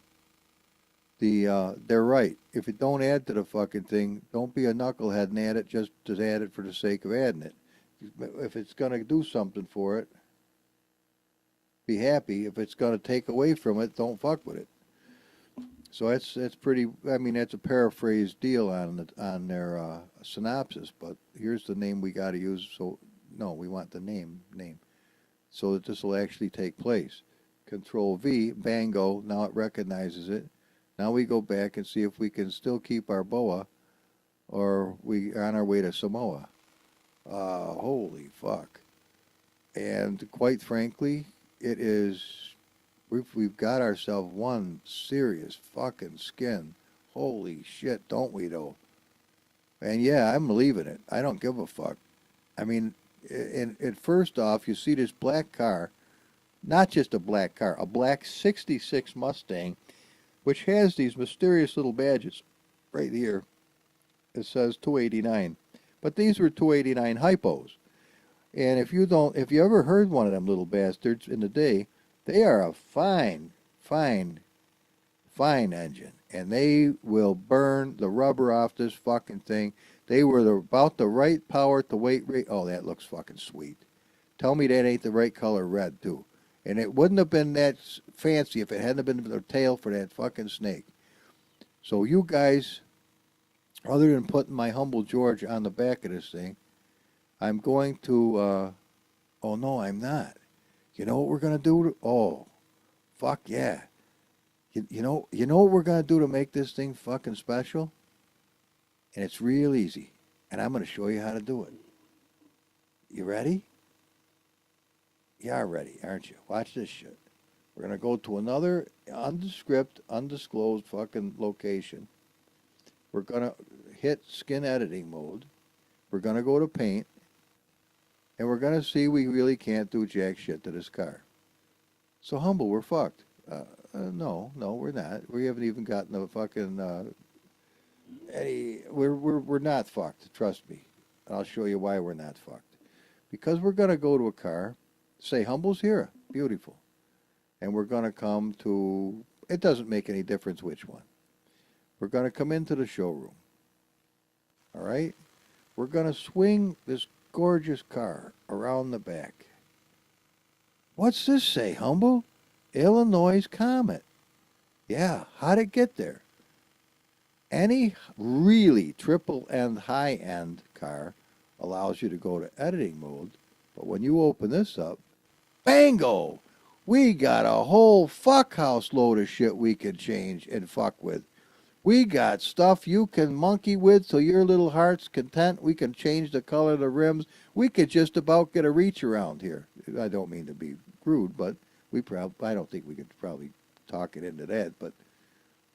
They're right. If it don't add to the fucking thing, don't be a knucklehead and add it just to add it for the sake of adding it. If it's going to do something for it, be happy. If it's going to take away from it, don't fuck with it. So that's pretty. I mean, that's a paraphrased deal on their synopsis. But here's the name we got to use. So no, we want the name so that this will actually take place. Control V, bango, now it recognizes it. Now we go back and see if we can still keep our boa or we are on our way to Samoa. Holy fuck. And quite frankly, it is, we've got ourselves one serious fucking skin. Holy shit, don't we though? And yeah, I'm leaving it. I don't give a fuck. I mean, and first off, you see this black car, not just a black car, a black 66 Mustang, which has these mysterious little badges right here. It says 289. But these were 289 hypos. And if you ever heard one of them little bastards in the day, they are a fine engine. And they will burn the rubber off this fucking thing. They were about the right power to weight rate. Oh, that looks fucking sweet. Tell me that ain't the right color red, too. And it wouldn't have been that fancy if it hadn't been the tail for that fucking snake. So you guys, other than putting my humble George on the back of this thing, I'm going to, oh no, I'm not. You know what we're going to do? Oh, fuck yeah. You know what we're going to do to make this thing fucking special? And it's real easy. And I'm going to show you how to do it. You ready? You are ready, aren't you? Watch this shit. We're going to go to another undisclosed fucking location. We're going to hit skin editing mode. We're going to go to paint. And we're going to see we really can't do jack shit to this car. So humble, we're fucked. No, we're not. We haven't even gotten a fucking we're not fucked. Trust me. I'll show you why we're not fucked. Because we're going to go to a car, say humble's here, beautiful, and we're going to come to. It doesn't make any difference which one. We're going to come into the showroom. All right. We're going to swing this gorgeous car around the back. What's this say, humble? Illinois Comet. Yeah, how'd it get there? Any really triple-end, high-end car allows you to go to editing mode, but when you open this up, bango! We got a whole fuck house load of shit we can change and fuck with. We got stuff you can monkey with till your little heart's content. We can change the color of the rims. We could just about get a reach around here. I don't mean to be rude, but I don't think we could probably talk it into that. But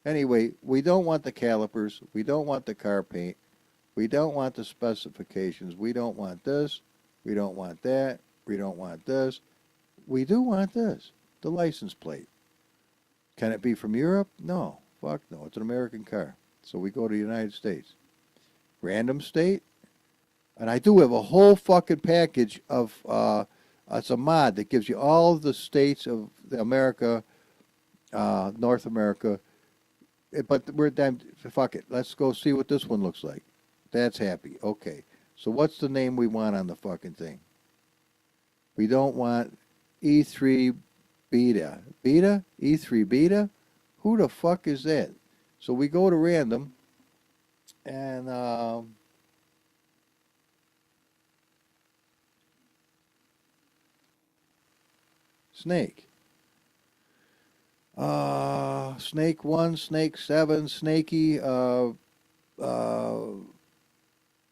anyway, we don't want the calipers. We don't want the car paint. We don't want the specifications. We don't want this. We don't want that. We don't want this. We do want this, the license plate. Can it be from Europe? No. Fuck no. It's an American car. So we go to the United States. Random state. And I do have a whole fucking package of, it's a mod that gives you all of the states of America, North America. But we're damn, fuck it. Let's go see what this one looks like. That's happy. Okay. So what's the name we want on the fucking thing? We don't want E3 Beta. Beta? E3 Beta? Who the fuck is that? So we go to random and snake. Snake 1, Snake 7, Snaky,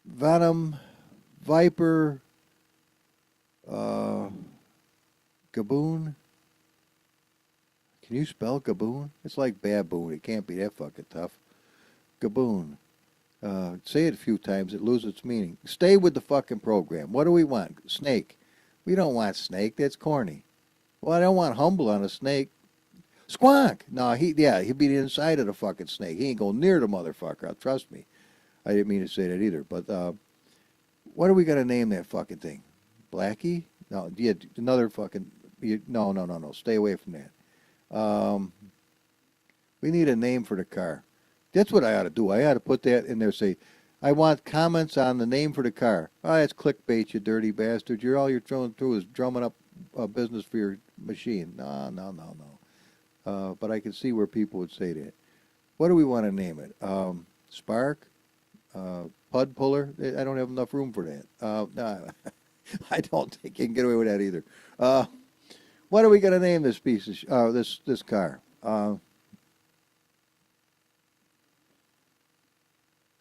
Venom, Viper, Gaboon. Can you spell Gaboon? It's like baboon. It can't be that fucking tough. Gaboon. Say it a few times, it loses its meaning. Stay with the fucking program. What do we want? Snake. We don't want snake. That's corny. Well, I don't want humble on a snake. Squonk. No, he'd be the inside of the fucking snake. He ain't going near the motherfucker. Trust me. I didn't mean to say that either. But what are we going to name that fucking thing? Blackie? No, yeah, another fucking... No. Stay away from that. We need a name for the car. That's what I ought to do. I ought to put that in there. Say, I want comments on the name for the car. Oh, that's clickbait, you dirty bastard. All you're throwing through is drumming up business for your machine. No. But I can see where people would say that. What do we want to name it? Spark? Pud puller? I don't have enough room for that. No, I don't think you can get away with that either. What are we gonna name this piece of this car?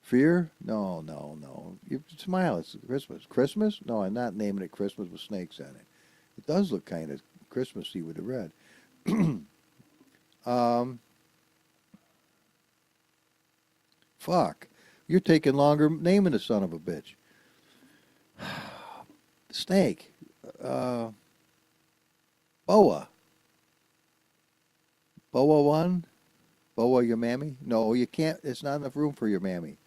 Fear? No, no, no. You smile. It's Christmas. Christmas? No, I'm not naming it Christmas with snakes on it. It does look kind of Christmassy with the red. um, fuck. You're taking longer naming the son of a bitch. Snake. Uh, Boa. Boa 1? Boa your mammy? No, you can't. It's not enough room for your mammy.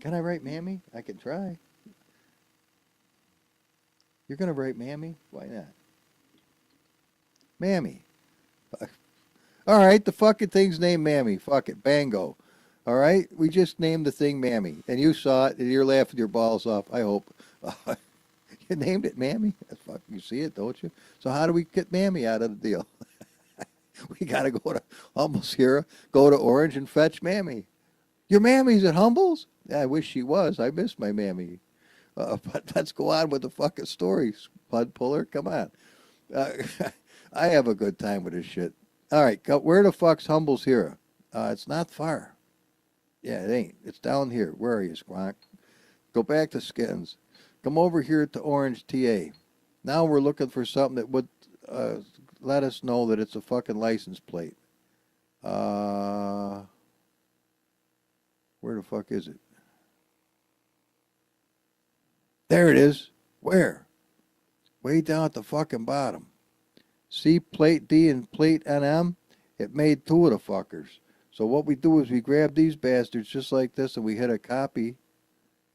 Can I write mammy? I can try. You're going to write mammy? Why not? Mammy. All right, the fucking thing's named Mammy. Fuck it. Bango. All right? We just named the thing Mammy. And you saw it, and you're laughing your balls off, I hope. You named it Mammy? Fuck, you see it, don't you? So how do we get Mammy out of the deal? We got to go to Humble's here, go to Orange and fetch Mammy. Your Mammy's at Humble's? Yeah, I wish she was. I miss my Mammy. But let's go on with the fucking story, Pud Puller. Come on. I have a good time with this shit. All right, where the fuck's Humble's here? It's not far. Yeah, it ain't. It's down here. Where are you, Squonk? Go back to Skins. Come over here to Orange TA. Now we're looking for something that would let us know that it's a fucking license plate. Where the fuck is it? There it is. Where? Way down at the fucking bottom. See plate D and plate NM? It made two of the fuckers. So what we do is we grab these bastards just like this and we hit a copy,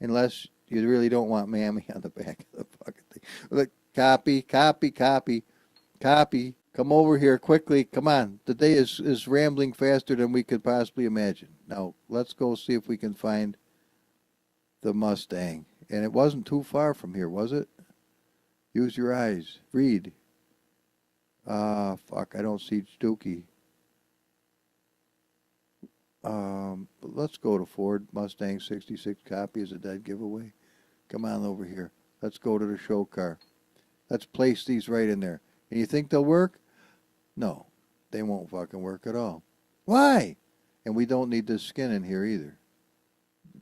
unless you really don't want Mammy on the back of the fucking thing. Look, copy, copy, copy, copy. Come over here quickly. Come on. The day is rambling faster than we could possibly imagine. Now, let's go see if we can find the Mustang. And it wasn't too far from here, was it? Use your eyes. Read. Fuck, I don't see Dookie. But let's go to Ford. Mustang 66 copy is a dead giveaway. Come on over here. Let's go to the show car. Let's place these right in there. And you think they'll work? No, they won't fucking work at all. Why? And we don't need this skin in here either.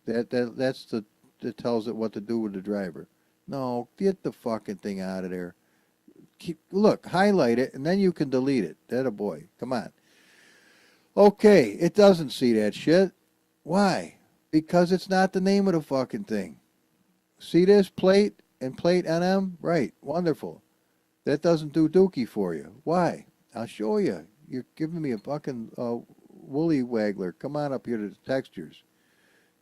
That tells it what to do with the driver. No, get the fucking thing out of there. Look, highlight it, and then you can delete it. That a boy. Come on. Okay, it doesn't see that shit. Why? Because it's not the name of the fucking thing. See this plate and plate NM? Right, wonderful. That doesn't do dookie for you. Why? I'll show you. You're giving me a fucking woolly waggler. Come on up here to the textures.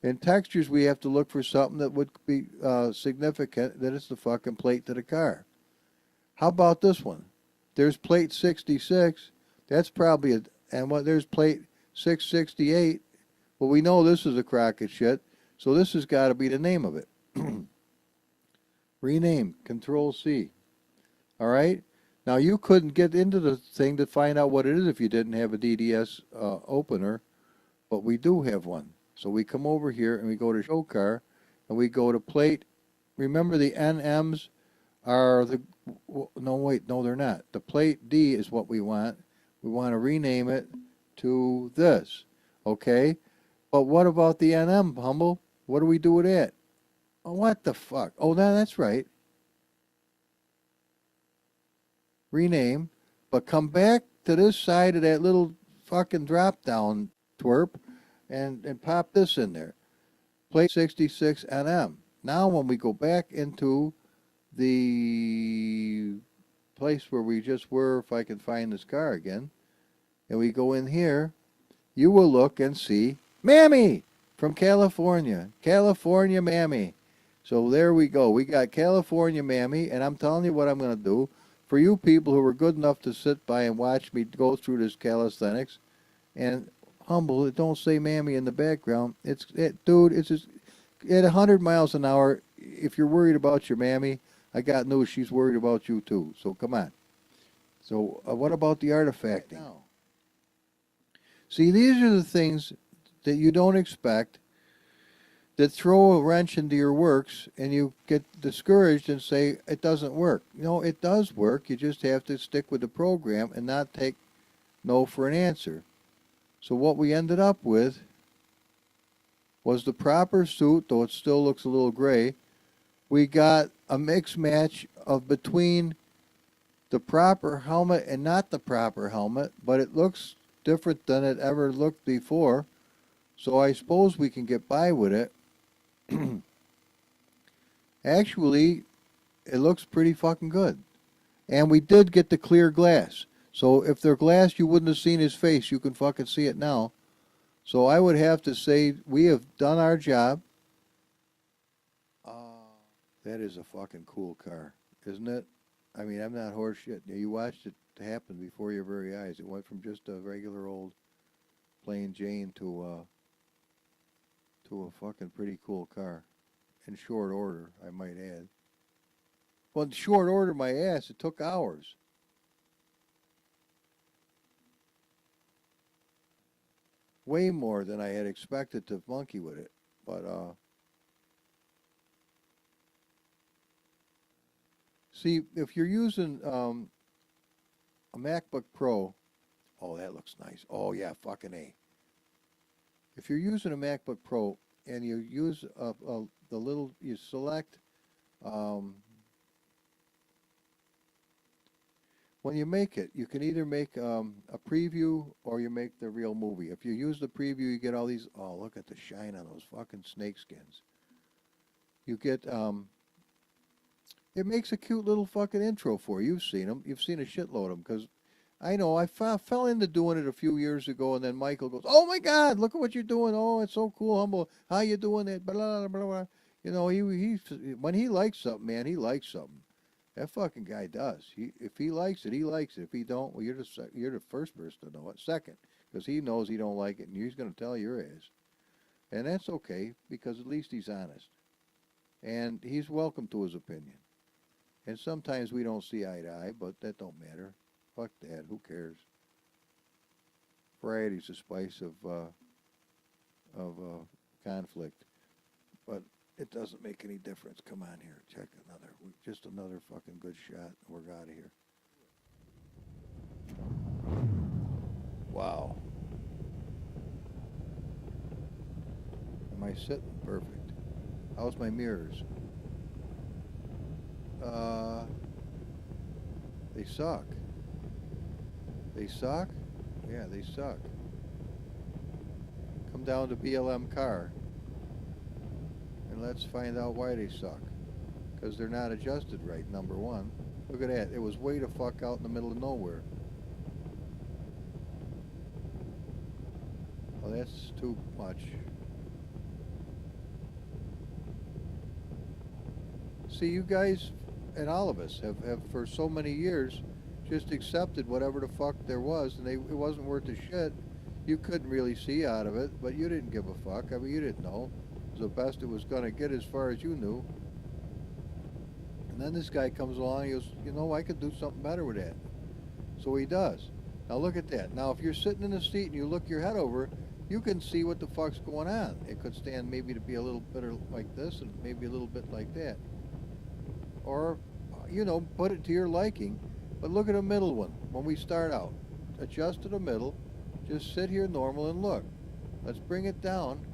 In textures, we have to look for something that would be significant that it's the fucking plate to the car. How about this one? There's plate 66. That's probably there's plate 668. Well, we know this is a crock of shit, so this has got to be the name of it. Rename, Control C. All right? Now, you couldn't get into the thing to find out what it is if you didn't have a DDS opener, but we do have one. So we come over here and we go to show car and we go to plate. Remember the NMs are no, wait, no, they're not. The plate D is what we want. We want to rename it to this, okay? But what about the NM, Humble? What do we do with it? Oh, what the fuck? Oh, that's right. Rename, but come back to this side of that little fucking drop-down twerp and pop this in there. Plate 66 NM. Now when we go back into the place where we just were, if I can find this car again, and we go in here, you will look and see Mammy from California. California Mammy. So there we go. We got California Mammy, and I'm telling you what I'm going to do. For you people who are good enough to sit by and watch me go through this calisthenics, and Humble, it don't say Mammy in the background. Dude, it's just at 100 miles an hour. If you're worried about your Mammy, I got news. She's worried about you too. So come on. So what about the artifacting? See, these are the things that you don't expect. that throw a wrench into your works and you get discouraged and say it doesn't work. No, it does work. You just have to stick with the program and not take no for an answer. So what we ended up with was the proper suit, though it still looks a little gray. We got a mix match of between the proper helmet and not the proper helmet, but it looks different than it ever looked before. So I suppose we can get by with it. Actually, it looks pretty fucking good. And we did get the clear glass. So if they're glass, you wouldn't have seen his face. You can fucking see it now. So I would have to say we have done our job. That is a fucking cool car, isn't it? I mean, I'm not horse shit. You watched it happen before your very eyes. It went from just a regular old plain Jane to a fucking pretty cool car. In short order, I might add. Well, in short order, my ass, it took hours. Way more than I had expected to monkey with it. But, see, if you're using a MacBook Pro, oh, that looks nice. Oh, yeah, fucking A. If you're using a MacBook Pro and you use the little, you select, when you make it, you can either make a preview or you make the real movie. If you use the preview, you get all these, oh, look at the shine on those fucking snake skins. You get, it makes a cute little fucking intro for you. You've seen them. You've seen a shitload of them because I know I fell into doing it a few years ago, and then Michael goes, "Oh my God, look at what you're doing! Oh, it's so cool, humble. How you doing it?" Blah blah blah blah. You know, he when he likes something, man, he likes something. That fucking guy does. If he likes it, he likes it. If he don't, well, you're the first person to know it. Second, because he knows he don't like it, and he's going to tell your ass, and that's okay because at least he's honest, and he's welcome to his opinion. And sometimes we don't see eye to eye, but that don't matter. Fuck that. Who cares? Variety's the spice of conflict, but it doesn't make any difference. Come on here, check just another fucking good shot. We're out of here. Wow. Am I sitting? Perfect. How's my mirrors? They suck. They suck? Yeah, they suck. Come down to BLM car and let's find out why they suck. Because they're not adjusted right, number one. Look at that. It was way the fuck out in the middle of nowhere. Oh, that's too much. See, you guys and all of us have for so many years just accepted whatever the fuck there was, and it wasn't worth a shit. You couldn't really see out of it, but you didn't give a fuck. I mean, you didn't know. It was the best it was going to get as far as you knew. And then this guy comes along, he goes, you know, I could do something better with that. So he does. Now look at that. Now if you're sitting in the seat and you look your head over, you can see what the fuck's going on. It could stand maybe to be a little bit like this and maybe a little bit like that. Or, you know, put it to your liking. But look at the middle one when we start out. Adjust to the middle. Just sit here normal and look. Let's bring it down.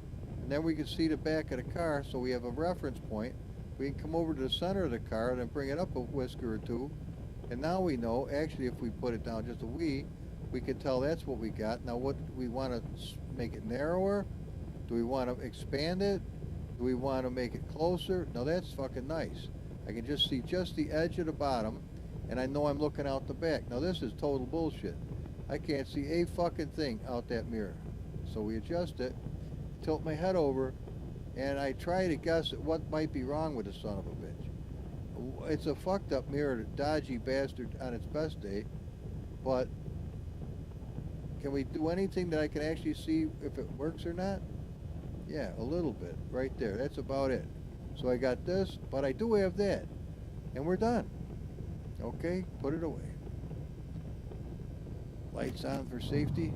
And then we can see the back of the car so we have a reference point. We can come over to the center of the car and then bring it up a whisker or two. And now we know, actually, if we put it down just a wee, we can tell that's what we got. Now, what do we want to make it narrower? Do we want to expand it? Do we want to make it closer? Now, that's fucking nice. I can just see just the edge of the bottom, and I know I'm looking out the back. Now, this is total bullshit. I can't see a fucking thing out that mirror. So we adjust it, tilt my head over, and I try to guess at what might be wrong with the son of a bitch. It's a fucked up mirror, dodgy bastard on its best day, but can we do anything that I can actually see if it works or not? Yeah, a little bit, right there. That's about it. So I got this, but I do have that, and we're done. Okay, put it away. Lights on for safety.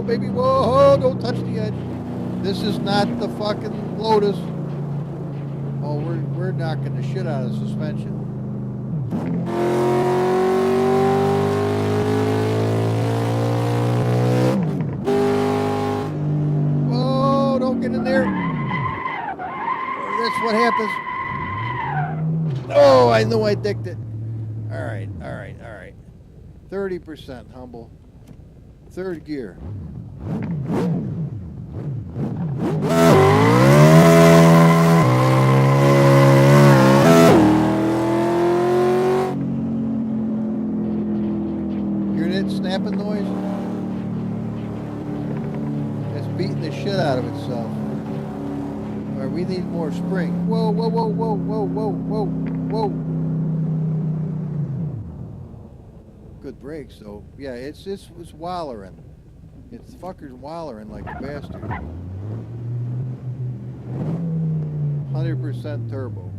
baby. Whoa, don't touch the edge. This is not the fucking Lotus. Oh, we're knocking the shit out of suspension. Whoa, don't get in there. That's what happens. Oh, I knew I dicked it. All right. 30%, humble. Third gear. Hear that snapping noise? It's beating the shit out of itself. All right, we need more spring. Whoa. Good brakes, though. Yeah, it's wallering. It's fucker's wallering like a bastard. 100% turbo.